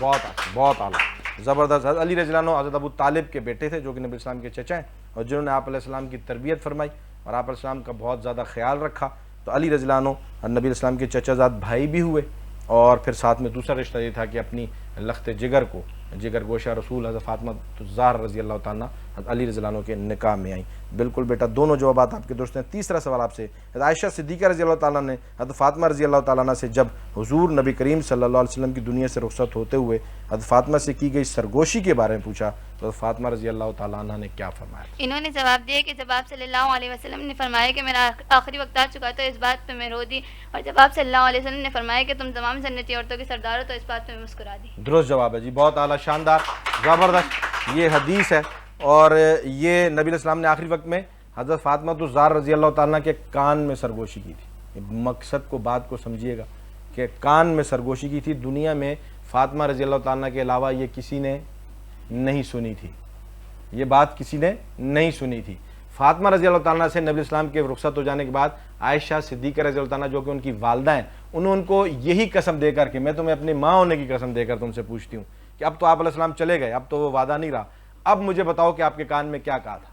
बहुत आला, ज़बरदस्त। हज़रत अली रज़ियल्लाहु अन्हु हज़रत अबू तालिब के बेटे थे, जो कि नबी इस्लाम के चचा हैं, और जिन्होंने आप अलैहिस्सलाम की तरबियत फरमाई और आप अलैहिस्सलाम का बहुत ज़्यादा ख्याल रखा। तो अली रज़ियल्लाहु अन्हु नबी इस्लाम के चचाज़ाद भाई भी हुए, और फिर साथ में दूसरा रिश्ता ये था कि अपनी लख्त जिगर को, जिगर गोशा रसूल हज़रत फातिमा ज़हरा रज़ी अल्लाह तआला अन्हा अली रज़ियल्लाहु अन्हु के निकाह में आई। बिल्कुल बेटा, दोनों जवाब आपके दुरुस्त हैं। तीसरा सवाल आपसे, आयशा सिद्दीक़ा रज़ी अल्लाह तआला ने हज़रत फातिमा रज़ी अल्लाह तआला अन्हा से जब हुज़ूर नबी करीम सल्लल्लाहु अलैहि वसल्लम की दुनिया से रुखसत होते हुए हज़रत फातिमा से की गई सरगोशी के बारे में पूछा, तो फातिमा रज़ी अल्लाह तआला अन्हा ने क्या फरमाया? इन्होंने जवाब दिया कि जब आप सल्लल्लाहु अलैहि वसल्लम ने फरमाया कि मेरा आखिरी वक्त आ चुका, तो इस बात पे मैं रो दी, और जब आप सल्लल्लाहु अलैहि वसल्लम ने फरमाया कि तुम तमाम जन्नती औरतों के सरदार हो, तो इस बात पे मैं मुस्कुरा दी। दुरुस्त जवाब है जी, बहुत आला, शानदार, ज़बरदस्त। ये हदीस है, और ये नबी अलैहिस्सलाम ने आखिरी वक्त में हज़रत फातिमा ज़हरा रज़ी अल्लाह तआला के कान में सरगोशी की थी। मकसद को, बात को समझिएगा कि कान में सरगोशी की थी। दुनिया में फातिमा रज़ी अल्लाह तआला के अलावा ये किसी ने नहीं सुनी थी, ये बात किसी ने नहीं सुनी थी। फातिमा रज़ी अल्लाह तआला से नबी इस्लाम के रुखसत हो जाने के बाद आयशा सिद्दीक़ा रज़ी अल्लाह तआला, जो कि उनकी वालदा हैं, उन्होंने उनको यही कसम देकर कि मैं तुम्हें अपनी माँ होने की कसम देकर तुमसे पूछती हूँ कि अब तो आप अलैहिस्सलाम चले गए, अब तो वो वादा नहीं रहा, अब मुझे बताओ कि आपके कान में क्या कहा था।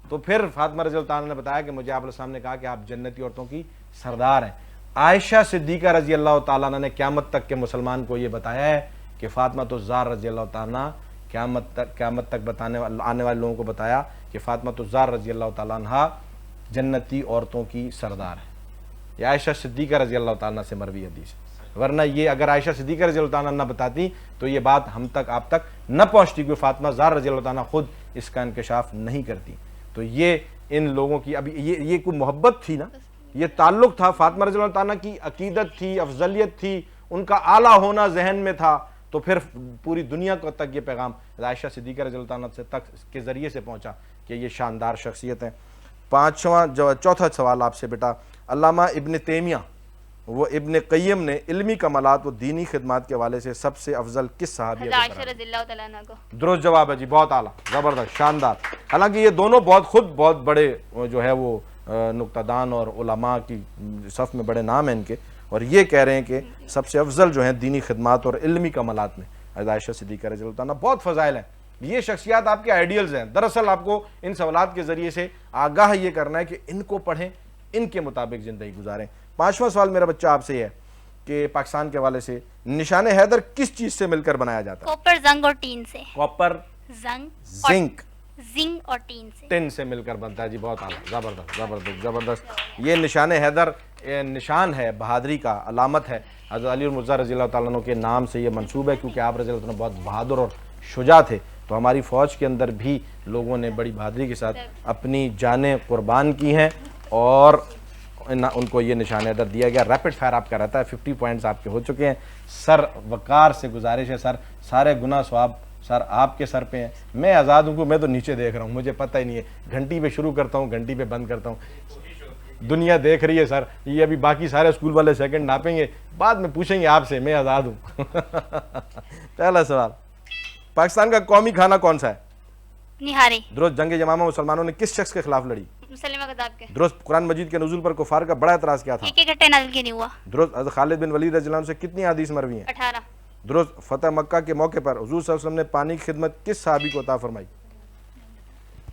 तो फिर फातिमा रज़ी अल्लाह तआला ने बताया कि मुझे आप अलैहिस्सलाम ने कहा कि आप जन्नती औरतों की सरदार हैं। आयशा सिद्दीक़ा रज़ी अल्लाह तआला ने क़यामत तक के मुसलमान को ये बताया है कि फातिमा ज़हरा रज़ी अल्लाह तआला क़यामत तक आने वाले लोगों को बताया कि फातिमा ज़हरा रज़ी अल्लाह तआला अन्हा जन्नती औरतों की सरदार है। ये आयशा सिद्दीक़ा रज़ी अल्लाह तआला से मरवी हदीस है, वरना ये अगर आयशा सिद्दीक़ा रज़ी अल्लाह तआला न बताती तो ये बात हम तक, आप तक न पहुँचती, क्योंकि फातिमा ज़हरा रज़ी अल्लाह तआला खुद इसका इंकशाफ नहीं करती। तो ये इन लोगों की अभी ये कोई मोहब्बत थी ना, ये ताल्लुक़ था, फातिमा रज़ी अल्लाह तआला की अकीदत थी, अफजलियत थी, उनका आला होना जहन में था, तो फिर पूरी दुनिया को तक ये पैगाम आयशा सिद्दीक़ा रज़ी अल्लाह तआला से तक के ज़रिए से पहुँचा कि ये शानदार शख्सियत हैं। चौथा सवाल आपसे बेटा, अल्लामा इब्न तैमिया वो इब्न क़य्यम ने इल्मी कमालात व दीनी खिदमात के हवाले से सबसे अफजल किस सहाबिया को? दुरुस्त जवाब है जी, बहुत आला, ज़बरदस्त, शानदार। हालांकि ये दोनों बहुत बड़े जो है वो नुक्तादान और उलमा की सफ़ में बड़े नाम हैं इनके, और ये कह रहे हैं कि सबसे अफजल जो हैं दीनी खिदमात और इल्मी कमालात में आयशा सिद्दीक़ा रज़ी अल्लाह तआला, बहुत फ़ज़ाइल हैं। ये शख्सियात आपके आइडियल्स हैं। दरअसल आपको इन सवालात के ज़रिए से आगाह ये करना है कि इनको पढ़ें, इनके मुताबिक ज़िंदगी गुजारें। 5वां सवाल मेरा बच्चा आपसे है कि पाकिस्तान के हवाले से निशान हैदर किस चीज़ से मिलकर बनाया जाता है? कॉपर, जंग और टीन से। कॉपर, जिंक और टिन से मिलकर बनता है जी, बहुत आला, ज़बरदस्त। ये निशान हैदर निशान है, बहादुरी का अलामत है। हज़रत अली मुर्ज़ा रज़ी अल्लाह तआला अन्हु के नाम से ये मंसूब है, क्योंकि आप रज़ी अल्लाह तआला बहुत बहादुर और शुजा थे। तो हमारी फ़ौज के अंदर भी लोगों ने बड़ी बहादुरी के साथ अपनी जानें कुर्बान की हैं, और उनको ये निशान हैदर दिया गया। रैपिड फायर आपका रहता है, 50 पॉइंट्स आपके हो चुके हैं। सर वकार से गुजारिश है सर, सारे गुनाह सवाब सर आपके सर पे है, मैं आज़ाद हूँ, मैं तो नीचे देख रहा हूँ, मुझे पता ही नहीं है, घंटी पे शुरू करता हूँ, घंटी पे बंद करता हूँ, दुनिया देख रही है सर, ये अभी बाकी सारे स्कूल वाले सेकंड नापेंगे, बाद में पूछेंगे आपसे, मैं आज़ाद हूँ। पहला सवाल, पाकिस्तान का कौमी खाना कौन सा है? निहारी। दुरुस्त, जंग यमामा मुसलमानों ने किस शख्स के खिलाफ लड़ी? मुसलिमा कताब के। दुरुस्त, कुरान मजीद के नुज़ूल पर कुफार का बड़ा एतराज़ क्या था? एक इकट्ठे नाज़िल क्यों नहीं हुआ? दुरुस्त, हज़रत खालिद बिन वलीद रज़ियल्लाहु अन्हु से कितनी हदीस मरवी हैं? 18। दुरुस्त, फतह मक्का के मौके पर हुज़ूर सल्लल्लाहु अलैहि वसल्लम ने पानी की खिदमत किस सहाबी को अता फरमाई?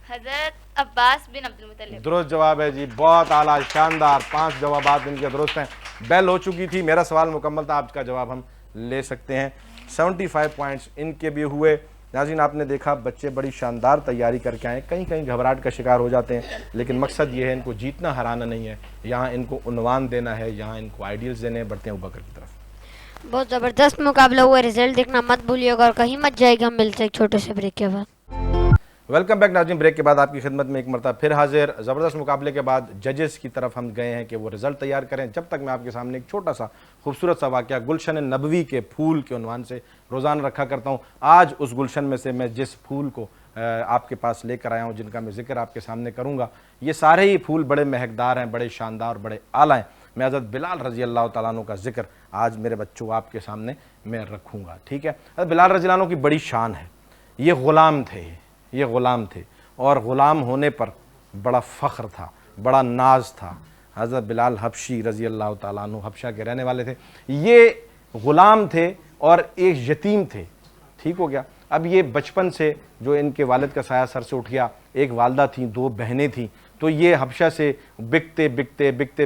हजरत अब्बास बिन अब्दुल मुत्तलिब। दुरुस्त जवाब है जी, बहुत आला, शानदार, 5 जवाबात इनके दुरुस्त हैं। बेल हो चुकी थी, मेरा सवाल मुकम्मल था, आपका जवाब हम ले सकते हैं। 75 पॉइंट्स इनके भी हुए। नाज़रीन, आपने देखा बच्चे बड़ी शानदार तैयारी करके आए, कहीं कहीं घबराहट का शिकार हो जाते हैं, लेकिन मकसद ये है इनको जीतना हराना नहीं है, यहाँ इनको उन्वान देना है, यहाँ इनको आइडियल्स देने हैं। बढ़ते हैं अबू बकर की तरफ। बहुत ज़बरदस्त मुकाबला हुआ, रिजल्ट देखना मत भूलिएगा और कहीं मत जाएगा। हम मिलते हैं एक छोटे से ब्रेक के बाद। वेलकम बैक नाज़रीन, ब्रेक के बाद आपकी खिदमत में एक मरतबा फिर हाजिर। ज़बरदस्त मुकाबले के बाद जजेस की तरफ हम गए हैं कि वो रिज़ल्ट तैयार करें। जब तक मैं आपके सामने एक छोटा सा खूबसूरत सा वाक़या गुलशन नबवी के फूल के उन्वान से रोज़ाना रखा करता हूँ। आज उस गुलशन में से मैं जिस फूल को आपके पास लेकर आया हूँ, जिनका मैं जिक्र आपके सामने करूँगा, ये सारे ही फूल बड़े महकदार हैं, बड़े शानदार और बड़े आला हैं। मैं हज़रत बिलाल रज़ी अल्लाह तआला अन्हु का जिक्र आज मेरे बच्चों आपके सामने मैं रखूँगा, ठीक है। हज़रत बिलाल रज़ी अल्लाह अन्हु की बड़ी शान है। ये ग़ुलाम थे और ग़ुलाम होने पर बड़ा फ़ख्र था, बड़ा नाज था। हज़रत बिलाल हबशी रज़ी अल्लाह तआला अन्हु हबशा के रहने वाले थे। ये ग़ुलाम थे और एक यतीम थे, ठीक हो गया। अब ये बचपन से जो इनके वालिद का साया सर से उठ गया, एक वालदा थी, 2 बहनें थीं, तो ये हबशा से बिकते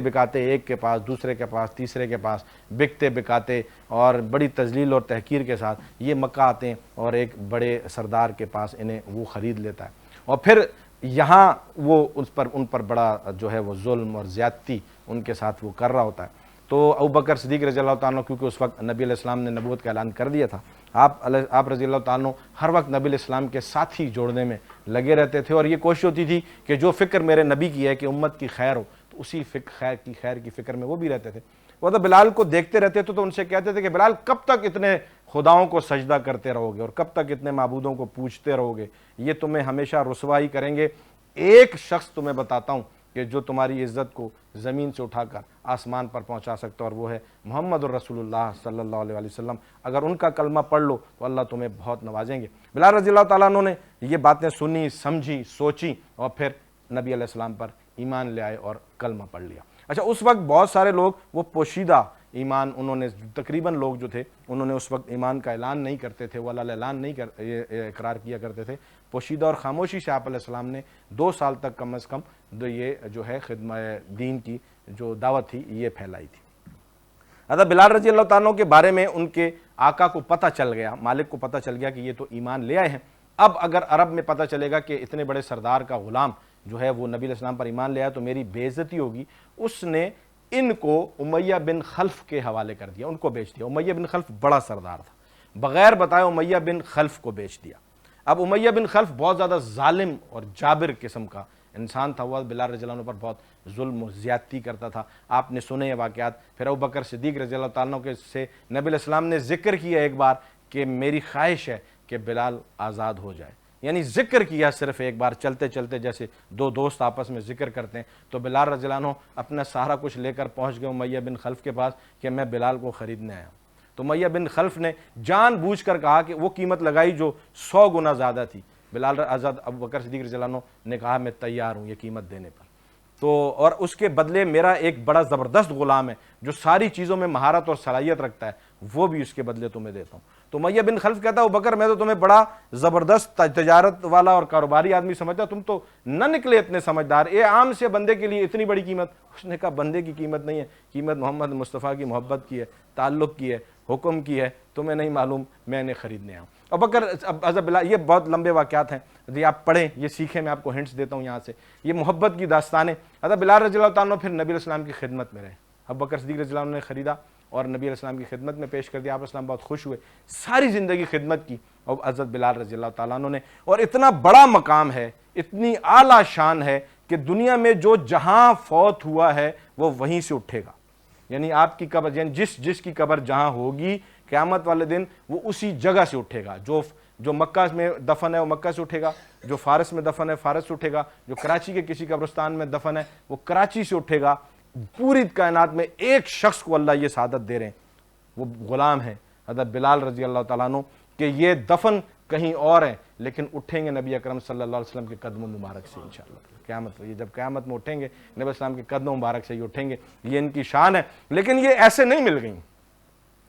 बिकाते एक के पास, दूसरे के पास, तीसरे के पास बिकते बिकाते और बड़ी तजलील और तहकीर के साथ ये मक्का आते हैं और एक बड़े सरदार के पास इन्हें वो ख़रीद लेता है और फिर यहाँ वो उन पर बड़ा जो है वो जुल्म और ज़्यादती उनके साथ वो कर रहा होता है। तो अबू बकर सिद्दीक़ रज़ी अल्लाह तआला अन्हु, क्योंकि उस वक्त नबी अलैहिस्सलाम ने नबूवत का ऐलान कर दिया था, आप रज़ी अल्लाह तआला अन्हु हर वक्त नबी अलैहिस्सलाम के साथी जोड़ने में लगे रहते थे और ये कोशिश होती थी कि जो फ़िक्र मेरे नबी की है कि उम्मत की खैर हो, तो उसी खैर की फ़िक्र में वो भी रहते थे। वो तो बिलाल को देखते रहते थे तो उनसे कहते थे कि बिलाल कब तक इतने खुदाओं को सजदा करते रहोगे और कब तक इतने माबूदों को पूछते रहोगे, ये तुम्हें हमेशा रुसवा ही करेंगे। एक शख्स तुम्हें बताता हूँ कि जो तुम्हारी इज़्ज़त को ज़मीन से उठाकर आसमान पर पहुँचा सकता है और वो है मोहम्मद रसूलुल्लाह सल्लल्लाहु अलैहि वसल्लम। अगर उनका कलमा पढ़ लो तो अल्लाह तुम्हें बहुत नवाजेंगे। बिलाल रज़ी अल्लाह तआला अन्हु ने ये बातें सुनी, समझी, सोची और फिर नबी अलैहिस्सलाम पर ईमान ले आए और कलमा पढ़ लिया। अच्छा, उस वक्त बहुत सारे लोग वो पोशीदा ईमान, उन्होंने तकरीबन लोग जो थे उन्होंने उस वक्त ईमान का ऐलान नहीं करते थे, वाला ऐलान नहीं इकरार किया करते थे। पोशीदा और खामोशी से आप अलैहिस्सलाम ने 2 साल तक कम अज़ कम ये जो है खिदमत दीन की जो दावत थी ये फैलाई थी। हज़रत बिलाल रज़ी अल्लाह तआला अन्हु के बारे में उनके आका को पता चल गया, मालिक को पता चल गया कि ये तो ईमान ले आए हैं। अब अगर अरब में पता चलेगा कि इतने बड़े सरदार का ग़ुलाम जो है वो नबी अलैहिस्सलाम पर ईमान ले आया तो मेरी बेइज्जती होगी। उसने इनको उमैया बिन खल्फ के हवाले कर दिया, उनको बेच दिया। उमैया बिन खल्फ बड़ा सरदार था, बग़ैर बताए उमैया बिन खल्फ को बेच दिया। अब उमैया बिन खल्फ बहुत ज़्यादा जालिम और जाबिर किस्म का इंसान था। वह बिलाल रज़ी अल्लाह अन्हु पर बहुत जुल्म और ज़्यादती करता था। आपने सुने ये वाक़यात। फिर अबू बकर सिद्दीक़ रज़ी अल्लाह तआला अन्हु के से नबी अलैहिस्सलाम ने ज़िक्र किया एक बार कि मेरी ख्वाहिश है कि बिलाल आज़ाद हो जाए, यानी ज़िक्र किया सिर्फ एक बार, चलते चलते जैसे 2 दोस्त आपस में ज़िक्र करते हैं। तो बिलाल रज़ी अल्लाह अन्हु अपना सारा कुछ लेकर पहुँच गए उमैया बिन खल्फ के पास कि मैं बिलाल को ख़रीदने आया। तो उमैया बिन खल्फ ने जानबूझकर कहा कि वो कीमत लगाई जो 100 गुना ज़्यादा थी। बिलाल हज़रत अबू बकर सिद्दीक़ रज़ी अल्लाह अन्हु ने कहा मैं तैयार हूँ ये कीमत देने पर। तो और उसके बदले मेरा एक बड़ा ज़बरदस्त ग़ुलाम है जो सारी चीज़ों में महारत और सलाहियत रखता है, वो भी उसके बदले तुम्हें देता हूँ। तो उमैया बिन खल्फ कहता है अबू बकर मैं तो तुम्हें बड़ा ज़बरदस्त तजारत वाला और कारोबारी आदमी समझता, तुम तो न निकले इतने समझदार, ये आम से बंदे के लिए इतनी बड़ी कीमत। उसने कहा बंदे की कीमत नहीं है, कीमत मोहम्मद मुस्तफ़ा की मोहब्बत की है, ताल्लुक़ की है, हुक्म की है, तुम्हें नहीं मालूम, मैं इन्हें ख़रीदने आऊँ। अबू बकर हज़रत बिलाल, ये बहुत लंबे वाक़यात हैं, यदि आप पढ़ें ये सीखें, मैं आपको हिंट्स देता हूँ यहाँ से। ये मोहब्बत की दास्तानें। हज़रत बिलाल रज़ी अल्लाह तआला अन्हु फिर नबी अलैहिस्सलाम की खिदमत में रहे। अबू बकर सिद्दीक़ रज़ी अल्लाह अन्हु ने ख़रीदा और नबी अलैहिस्सलाम की खिदमत में पेश कर दिया। आप अलैहिस्सलाम बहुत खुश हुए, सारी ज़िंदगी खिदमत की और हज़रत बिलाल रज़ी अल्लाह तआला अन्हु ने। और इतना बड़ा मकाम है, इतनी आला शान है कि दुनिया में जो जहाँ फौत हुआ है वो वहीं से उठेगा, यानी आपकी कब्र, यानी जिसकी कब्र जहाँ होगी क़यामत वाले दिन वो उसी जगह से उठेगा। जो मक्का में दफन है वो मक्का से उठेगा, जो फारस में दफन है फारस से उठेगा, जो कराची के किसी कब्रिस्तान में दफन है वो कराची से उठेगा। पूरी कायनात में एक शख्स को अल्लाह ये सआदत दे रहे हैं, वो गुलाम है हज़रत बिलाल रजी अल्लाह तआला अन्हु, कि ये दफन कहीं और है लेकिन उठेंगे नबी अकरम सल्लल्लाहु अलैहि वसल्लम के कदम मुबारक से इंशाअल्लाह। क़यामत, ये जब क़यामत में उठेंगे नबी अलैहि के कदम मुबारक से ही उठेंगे, ये इनकी शान है। लेकिन ये ऐसे नहीं मिल गई,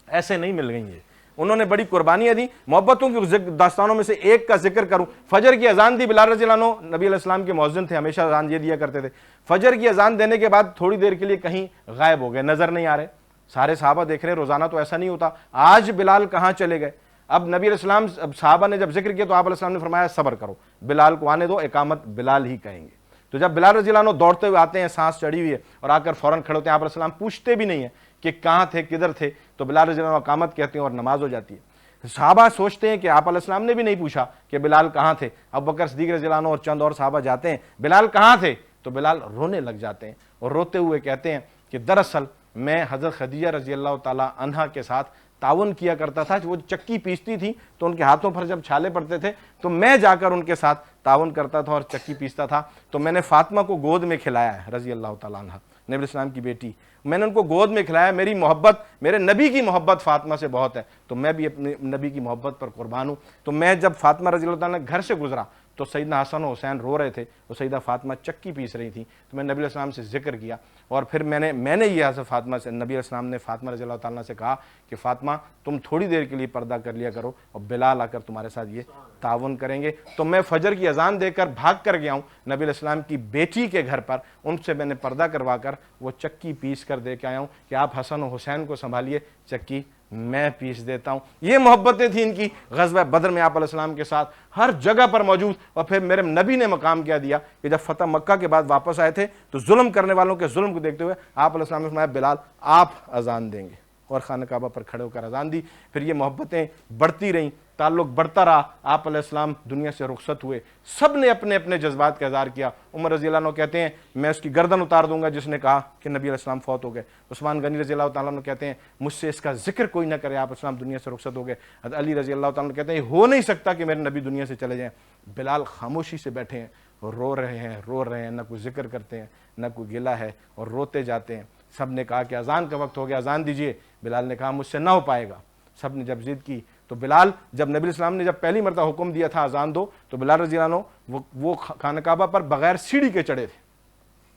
ऐसे नहीं मिल गई, ये उन्होंने बड़ी कुर्बानियां दी। मोहब्बतों की दास्तानों में से एक का जिक्र करूं, फजर की अजान दी बिलाल रज़ी अल्लाह अन्हु, नबी अलैहिस्सलाम के मौज़िन थे, हमेशा अजान ये दिया करते थे। फजर की अजान देने के बाद थोड़ी देर के लिए कहीं गायब हो गए, नजर नहीं आ रहे, सारे सहाबा देख रहे, रोजाना तो ऐसा नहीं होता, आज बिलाल कहाँ चले गए। अब नबी अलैहिस्सलाम सहाबा ने जब जिक्र किया तो आप अलैहिस्सलाम ने फरमाया सब्र करो, बिलाल को आने दो, इकामत बिलाल ही कहेंगे। तो जब बिलाल रज़ी अल्लाह अन्हु दौड़ते हुए आते हैं, सांस चढ़ी हुई है, और आकर फौरन खड़े होते हैं, आप अलैहिस्सलाम पूछते भी नहीं है कि कहाँ थे, किधर थे, तो बिलाल रज़ी अल्लाह अन्हु इकामत कहते हैं और नमाज हो जाती है। सहाबा सोचते हैं कि आप अलैहिस्सलाम ने भी नहीं पूछा कि बिलाल कहाँ थे। अबू बकर सिद्दीक़ रज़ी अल्लाह अन्हु और चंद और सहाबा जाते हैं, बिलाल कहाँ थे, तो बिलाल रोने लग जाते हैं और रोते हुए कहते हैं कि दरअसल मैं हज़रत खदीजा रज़ी अल्लाह ताला अन्हा के साथ ताउन किया करता था, वो चक्की पीसती थी तो उनके हाथों पर जब छाले पड़ते थे तो मैं जाकर उनके साथ ताउन करता था और चक्की पीसता था। तो मैंने फातिमा को गोद में खिलाया है रज़ी अल्लाह ताला अन्हा, नबी इस्लाम की बेटी, मैंने उनको गोद में खिलाया। मेरी मोहब्बत, मेरे नबी की मोहब्बत फातिमा से बहुत है, तो मैं भी अपने नबी की मोहब्बत पर कुर्बान हूँ। तो मैं जब फातिमा रज़ी अल्लाह ताला घर से गुजरा तो सैयदना हसन और हुसैन रो रहे थे, और सैयदा फातिमा चक्की पीस रही थी, तो मैं नबी अलैहिस्सलाम से जिक्र किया, और फिर मैंने ये हज़रत फातिमा से, नबी अलैहिस्सलाम ने फातिमा रज़ी अल्लाह ताला से कहा कि फातिमा तुम थोड़ी देर के लिए पर्दा कर लिया करो और बिलाल आकर तुम्हारे साथ ये ताउन करेंगे। तो मैं फजर की अजान देकर भाग कर गया हूँ नबी अलैहिस्सलाम की बेटी के घर पर, उनसे मैंने पर्दा करवा कर वो चक्की पीस कर दे के आया हूँ कि आप हसन और हुसैन को संभालिए, चक्की मैं पीस देता हूँ। ये मोहब्बतें थी इनकी। ग़ज़वा बदर में आप अलैहिस्सलाम के साथ हर जगह पर मौजूद। और फिर मेरे नबी ने मकाम क्या दिया कि जब फतह मक्का के बाद वापस आए थे तो जुल्म करने वालों के जुल्म को देखते हुए आप अलैहिस्सलाम ने फरमाया बिलाल आप अजान देंगे, और खाना काबा पर खड़े होकर अजान दी। फिर ये मोहब्बतें बढ़ती रहीं, ताल्लुक बढ़ता रहा। आप अलैहिस्सलाम दुनिया से रुखसत हुए, सब ने अपने अपने जज्बात का इज़हार किया। उमर रज़ी अल्लाह अन्हु कहते हैं मैं उसकी गर्दन उतार दूंगा जिसने कहा कि नबी अलैहिस्सलाम फौत हो गए। उस्मान गनी रज़ी अल्लाह तआला अन्हु कहते हैं मुझसे इसका जिक्र कोई ना करे, आप अलैहिस्सलाम दुनिया से रुखसत हो गए। अली रज़ी अल्लाह तआला अन्हु कहते हैं हो नहीं सकता कि मेरे नबी दुनिया से चले जाएं। बिलाल खामोशी से बैठे हैं, रो रहे हैं, न कोई जिक्र करते हैं, न कोई गिला है, और रोते जाते हैं। सब ने कहा कि अजान का वक्त हो गया, अजान दीजिए। बिलाल ने कहा मुझसे ना हो पाएगा। सब ने जब जिद की तो बिलाल, जब नबी इस्लाम ने जब पहली मरतबा हुक्म दिया था अजान दो, तो बिलाल रज़ी अल्लाह अन्हु वो खाना काबा पर बगैर सीढ़ी के चढ़े थे,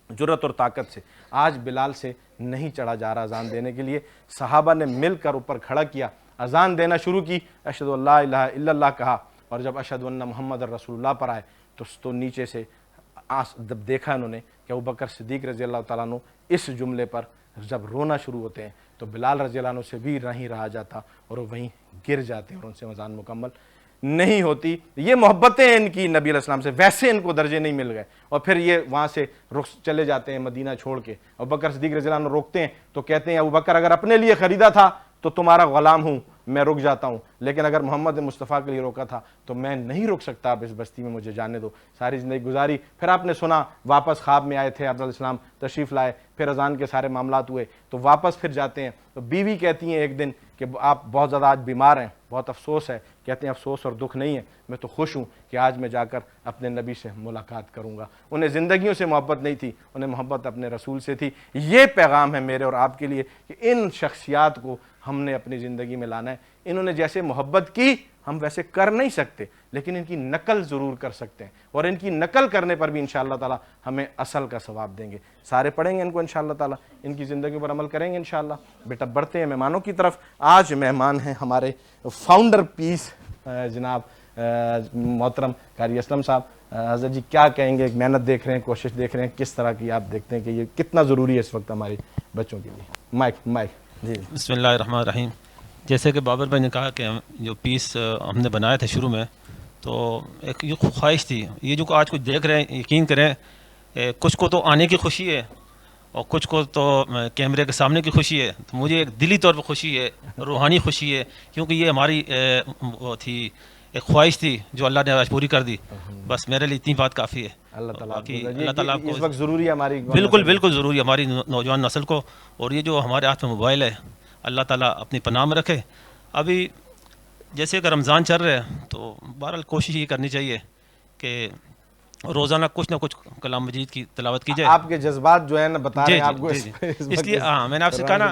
जुर्रत और ताकत से। आज बिलाल से नहीं चढ़ा जा रहा अजान देने के लिए। सहाबा ने मिलकर ऊपर खड़ा किया, अजान देना शुरू की, अशहदु अल्ला इलाहा इल्लल्लाह कहा, और जब अशहदु अन्ना मुहम्मद रसूलुल्लाह पर आए तो नीचे से जब देखा उन्होंने कि अबू बकर सिद्दीक़ रज़ी अल्लाह तआला अन्हु इस जुमले पर जब रोना शुरू होते हैं तो बिलाल रज़ी अल्लाह अन्हु से भी नहीं रहा जाता और वो वहीं गिर जाते हैं और उनसे अज़ान मुकम्मल नहीं होती। ये मोहब्बतें इनकी नबी अलैहिस्सलाम से, वैसे इनको दर्जे नहीं मिल गए। और फिर ये वहाँ से रुख चले जाते हैं मदीना छोड़ के। अबू बकर सिद्दीक़ रज़ी अल्लाह अन्हु रोकते हैं तो कहते हैं अबू बकर अगर अपने लिए ख़रीदा था तो तुम्हारा ग़ुलाम हूँ, मैं रुक जाता हूँ, लेकिन अगर मोहम्मद मुस्तफ़ा के लिए रोका था तो मैं नहीं रुक सकता, आप इस बस्ती में मुझे जाने दो। सारी ज़िंदगी गुजारी। फिर आपने सुना वापस ख्वाब में आए थे, अब्दुल इस्लाम तशरीफ़ लाए, फिर अजान के सारे मामलात हुए तो वापस फिर जाते हैं। तो बीवी कहती हैं एक दिन कि आप बहुत ज़्यादा आज बीमार हैं, बहुत अफसोस है। कहते हैं अफसोस और दुख नहीं है, मैं तो खुश हूँ कि आज मैं जाकर अपने नबी से मुलाकात करूँगा। उन्हें ज़िंदगियों से मोहब्बत नहीं थी, उन्हें मोहब्बत अपने रसूल से थी। ये पैगाम है मेरे और आपके लिए कि इन शख्सियात को हमने अपनी ज़िंदगी में लाना है। इन्होंने जैसे मोहब्बत की हम वैसे कर नहीं सकते, लेकिन इनकी नकल ज़रूर कर सकते हैं, और इनकी नकल करने पर भी इंशाअल्लाह ताला हमें असल का सवाब देंगे। सारे पढ़ेंगे इनको इंशाअल्लाह ताला, इनकी ज़िंदगी पर अमल करेंगे इंशाअल्लाह। बेटा बढ़ते हैं मेहमानों की तरफ। आज मेहमान हैं हमारे फाउंडर पीस जनाब मोहतरम कारी असलम साहब। हज़रत जी क्या कहेंगे, मेहनत देख रहे हैं, कोशिश देख रहे हैं, किस तरह की आप देखते हैं कि ये कितना ज़रूरी है इस वक्त हमारे बच्चों के लिए? माइक जी। बिस्मिल्लाहिर्रहमानिर्रहीम। जैसे कि बाबर भाई ने कहा कि जो पीस हमने बनाया था शुरू में, तो एक ये ख्वाहिश थी, ये जो आज कुछ देख रहे हैं यकीन करें, कुछ को तो आने की खुशी है और कुछ को तो कैमरे के सामने की खुशी है। तो मुझे एक दिली तौर पर खुशी है, रूहानी खुशी है, क्योंकि ये हमारी वो थी, एक ख्वाहिश थी जो अल्लाह ने आज पूरी कर दी। बस मेरे लिए इतनी बात काफ़ी है। अल्लाह ताला आपको इस वक्त ज़रूरी है हमारी, बिल्कुल ज़रूरी है हमारी नौजवान नस्ल को। और ये जो हमारे हाथ में मोबाइल है, अल्लाह ताला अपनी पनाह में रखे। अभी جیسے کہ رمضان چل رہا ہے تو بہرحال کوشش یہ کرنی چاہیے کہ روزانہ کچھ نہ کچھ کلام مجید کی تلاوت کی جائے. آپ کے جذبات جو ہے نا بتا رہے ہیں آپ کو اس لیے ہاں میں نے آپ سے کہا نا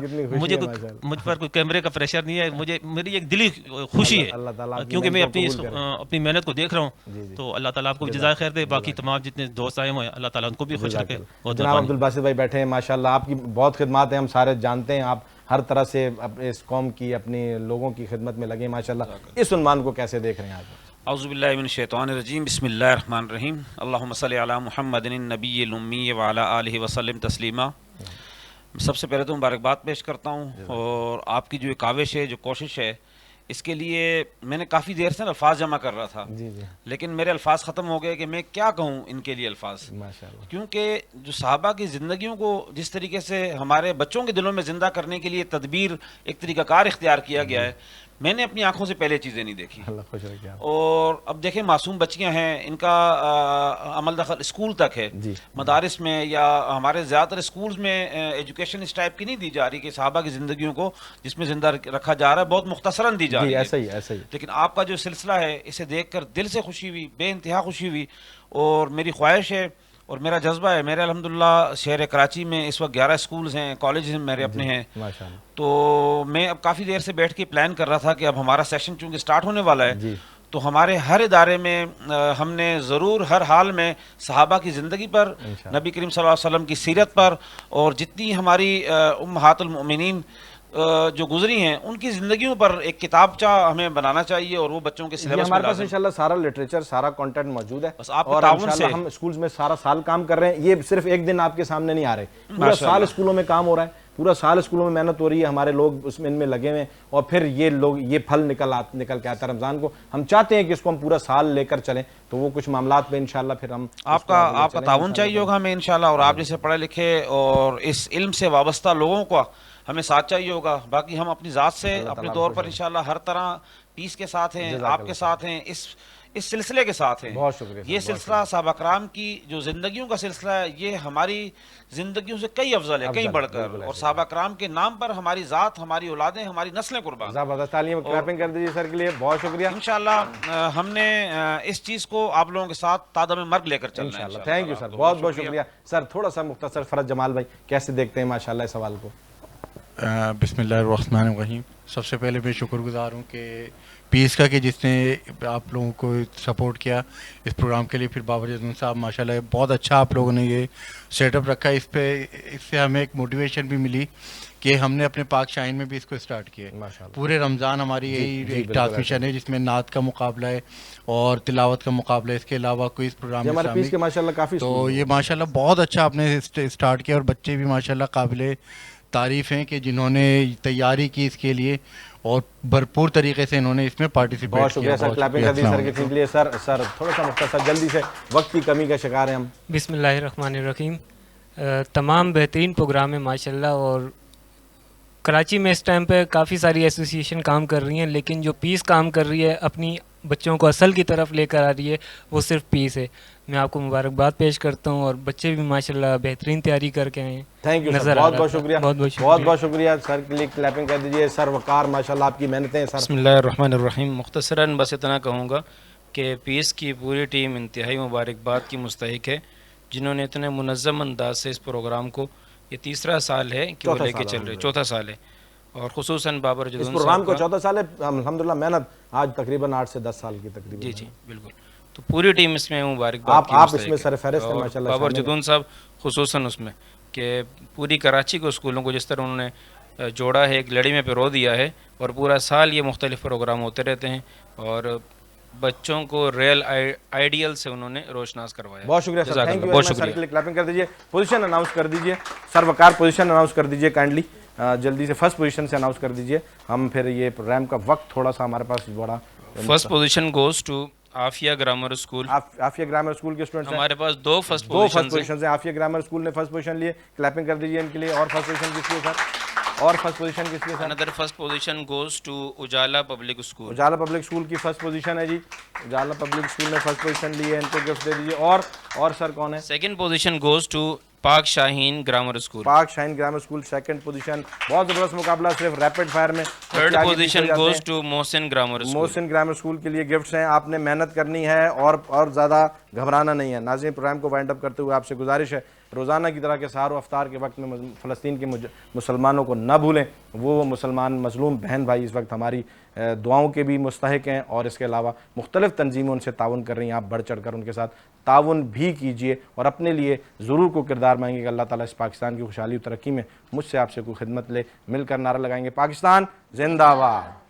مجھ پر کوئی کیمرے کا پریشر نہیں ہے, میری ایک دلی خوشی ہے کیونکہ میں اپنی محنت کو دیکھ رہا ہوں. تو اللہ تعالیٰ آپ کو جزائے خیر دے, باقی تمام جتنے دوست آئے ہوئے ہیں اللہ تعالیٰ ان کو بھی خوش رکھے. جناب عبدالباسط بھائی بیٹھے ہیں, ماشاءاللہ آپ کی بہت خدمات ہیں, ہم سارے جانتے ہیں, آپ ہر طرح سے اس قوم کی اپنی لوگوں کی خدمت میں لگے ماشاءاللہ. اس عنوان کو کیسے دیکھ رہے ہیں آپ؟ اعوذ باللہ من الشیطان الرجیم, بسم اللہ الرحمن الرحیم, اللہم صلی علی محمد النبی الامی وعلی آلہ وسلم تسلیما. سب سے پہلے تو مبارکباد پیش کرتا ہوں, اور آپ کی جو ایک کاوش ہے, جو کوشش ہے, اس کے لیے میں نے کافی دیر سے الفاظ جمع کر رہا تھا, لیکن میرے الفاظ ختم ہو گئے کہ میں کیا کہوں ان کے لیے الفاظ, کیونکہ جو صحابہ کی زندگیوں کو جس طریقے سے ہمارے بچوں کے دلوں میں زندہ کرنے کے لیے تدبیر, ایک طریقہ کار اختیار کیا گیا ہے, میں نے اپنی آنکھوں سے پہلے چیزیں نہیں دیکھی. اور اب دیکھیں معصوم بچیاں ہیں, ان کا عمل دخل اسکول تک ہے, مدارس میں یا ہمارے زیادہ تر اسکولز میں ایجوکیشن اس ٹائپ کی نہیں دی جا رہی کہ صحابہ کی زندگیوں کو جس میں زندہ رکھا جا رہا ہے, بہت مختصراً دی جا رہی ہے. ایسا ہی لیکن آپ کا جو سلسلہ ہے, اسے دیکھ کر دل سے خوشی ہوئی, بے انتہا خوشی ہوئی, اور میری خواہش ہے اور میرا جذبہ ہے. میرے الحمدللہ شہر کراچی میں اس وقت 11 اسکولز ہیں, کالجز میرے اپنے ہیں, تو میں اب کافی دیر سے بیٹھ کے پلان کر رہا تھا کہ اب ہمارا سیشن چونکہ سٹارٹ ہونے والا ہے, تو ہمارے ہر ادارے میں ہم نے ضرور ہر حال میں صحابہ کی زندگی پر, نبی کریم صلی اللہ علیہ وسلم کی سیرت پر, اور جتنی ہماری امہات المؤمنین جو گزری ہیں ان کی زندگیوں پر ایک کتابچہ ہمیں بنانا چاہیے, اور وہ بچوں کے سلیبس میں ہمارے پاس انشاءاللہ سارا لٹریچر, سارا کنٹینٹ موجود ہے, اور انشاءاللہ ہم اسکولز میں سارا سال کام کر رہے ہیں. یہ صرف ایک دن آپ کے سامنے نہیں آ رہے, پورا سال اسکولوں میں کام ہو رہا ہے, پورا سال اسکولوں میں محنت ہو رہی ہے, ہمارے لوگ اس میں ان میں لگے ہوئے ہیں, اور پھر یہ پھل نکل کے آتا ہے رمضان کو. ہم چاہتے ہیں کہ اس کو ہم پورا سال لے کر چلیں, تو وہ کچھ معاملات پہ انشاءاللہ پھر ہم آپ کا تعاون چاہیے ہوگا ہمیں انشاءاللہ, اور آپ جیسے پڑھے لکھے اور اس علم سے وابستہ لوگوں کو ہمیں ساتھ چاہیے ہوگا. باقی ہم اپنی ذات سے اپنے طور پر انشاءاللہ ہر طرح پیس کے ساتھ ہیں, آپ کے ساتھ ہیں, اس سلسلے کے ساتھ ہیں. بہت شکریہ. یہ سلسلہ صحابہ کرام کی جو زندگیوں کا سلسلہ ہے, یہ ہماری زندگیوں سے کئی افضل ہے, کئی بڑھ کر, اور صحابہ کرام کے نام پر ہماری ذات, ہماری اولادیں, ہماری نسلیں قربان. زبردست تعلیم, کلیپنگ کر دیجیے سر کے لیے, بہت شکریہ. انشاءاللہ ہم نے اس چیز کو آپ لوگوں کے ساتھ تادم مرگ لے کر چلنا ہے انشاءاللہ. تھینک یو سر, بہت بہت شکریہ سر. تھوڑا سا مختصر فرج جمال بھائی کیسے دیکھتے ہیں ماشاءاللہ اس سوال کو؟ بسم اللہ الرحمن الرحیم. سب سے پہلے میں شکر گزار ہوں کہ پیس کا کہ جس نے آپ لوگوں کو سپورٹ کیا اس پروگرام کے لیے. پھر بابر جزون صاحب ماشاءاللہ بہت اچھا آپ لوگوں نے یہ سیٹ اپ رکھا. اس سے ہمیں ایک موٹیویشن بھی ملی کہ ہم نے اپنے پاک شاہین میں بھی اس کو اسٹارٹ کیا ہے. پورے رمضان ہماری یہی ایک ٹرانسمیشن ہے جس میں نعت کا مقابلہ ہے اور تلاوت کا مقابلہ ہے. اس کے علاوہ کوئی اس پروگرام میں تو یہ ماشاءاللہ بہت اچھا آپ نے اسٹارٹ کیا, اور بچے بھی ماشاءاللہ قابل تعریف ہیں کہ جنہوں نے تیاری کی اس کے لیے, اور بھرپور طریقے سے انہوں نے اس میں پارٹیسپیٹ کیا. بہت شکریہ سر, کلیپنگ کر دی سر کے لیے. سر تھوڑا سا مختصر جلدی سے, وقت کی کمی کا شکار ہیں ہم. بسم اللہ الرحمن الرحیم. تمام بہترین پروگرام ہیں ماشاءاللہ, اور کراچی میں اس ٹائم پہ کافی ساری ایسوسیشن کام کر رہی ہیں, لیکن جو پیس کام کر رہی ہے اپنی بچوں کو اصل کی طرف لے کر آ رہی ہے وہ صرف پیس ہے. میں آپ کو مبارکباد پیش کرتا ہوں, اور بچے بھی ماشاءاللہ بہترین تیاری کر کے آئے ہیں. تھینک یو سر, بہت بہت شکریہ, بہت بہت شکریہ سر کے لیے. کلیپنگ کر دیجیے. سر وقار ماشاءاللہ آپ کی محنتیں. سر بسم اللہ الرحمن الرحیم. مختصراً بس اتنا کہوں گا کہ پیس کی پوری ٹیم انتہائی مبارکباد کی مستحق ہے, جنہوں نے اتنے منظم انداز سے اس پروگرام کو, یہ تیسرا سال ہے کہ وہ لے کے چل رہے, چوتھا سال ہے, اور خصوصاً بابر جدون اس پروگرام کو چوتھا سال ہے الحمدللہ. محنت آج تقریباً 8 سے 10 سال کی تقریباً. جی جی بالکل. تو پوری ٹیم اس میں مبارکباد کی آپ اس میں سر فہرست ہیں ماشاءاللہ. بابر جدون صاحب خصوصاً اس میں کہ پوری کراچی کو اسکولوں کو جس طرح انہوں نے جوڑا ہے, ایک لڑی میں پرو دیا ہے, اور پورا سال یہ مختلف پروگرام ہوتے رہتے ہیں, اور بچوں کو ریئل آئیڈیل سے انہوں نے روشناس کروایا. بہت شکریہ سر, تھینک یو. بہت شکریہ. سر کے لیے کلیپنگ کر دیجیے. پوزیشن اناؤنس کر دیجیے سر وقار, پوزیشن اناؤنس کر دیجیے کائنڈلی, جلدی سے فرسٹ پوزیشن سے اناؤنس کر دیجیے. ہم پھر یہ پروگرام کا وقت تھوڑا سا ہمارے پاس بڑا. First position goes to Aafia grammar school. Aafia grammar school کے اسٹوڈنٹس ہمارے پاس دو فرسٹ پوزیشن ہیں. عافیہ گرامر اسکول نے فرسٹ پوزیشن لیے, کلیپنگ کر دیجیے ان کے لیے. اور فرسٹ پوزیشن کس لیے سر؟ اور فرسٹ پوزیشن کس لیے سر؟ another first position goes to Ujala public school. Ujala public school کی فرسٹ پوزیشن ہے جی. اجالا پبلک اسکول نے فرسٹ پوزیشن لی ہے, ان کو گفٹ دے دیجیے. اور سر کون ہے؟ سیکنڈ پوزیشن goes to पाक Shaheen grammar school. Pak Shaheen grammar school second position. बहुत ज़बरदस्त मुकाबला, सिर्फ रैपिड फायर में। Third position goes to Mohsin grammar school. Mohsin grammar school के लिए गिफ्ट्स हैं। आपने मेहनत करनी है और ज़्यादा घबराना नहीं है। नाज़रीन, प्रोग्राम को वाइंड अप करते हुए आपसे गुजारिश है, रोज़ाना की तरह के सहर व अफ्तार के वक्त में फ़लस्तीन के मुसलमानों को न भूलें। वो मुसलमान मज़लूम बहन भाई इस वक्त हमारी दुआओं के भी मुस्तहिक हैं, और इसके अलावा मुख्तलिफ़ तंजीमें उनसे ताउन कर रही हैं। आप बढ़ चढ़ कर उनके साथ ताउन भी कीजिए और अपने लिए ज़रूर को किरदार मांगिए कि अल्लाह ताला इस पाकिस्तान की खुशहाली और तरक्की में मुझसे आपसे कोई खिदमत ले। मिलकर नारा लगाएंगे, पाकिस्तान जिंदाबाद।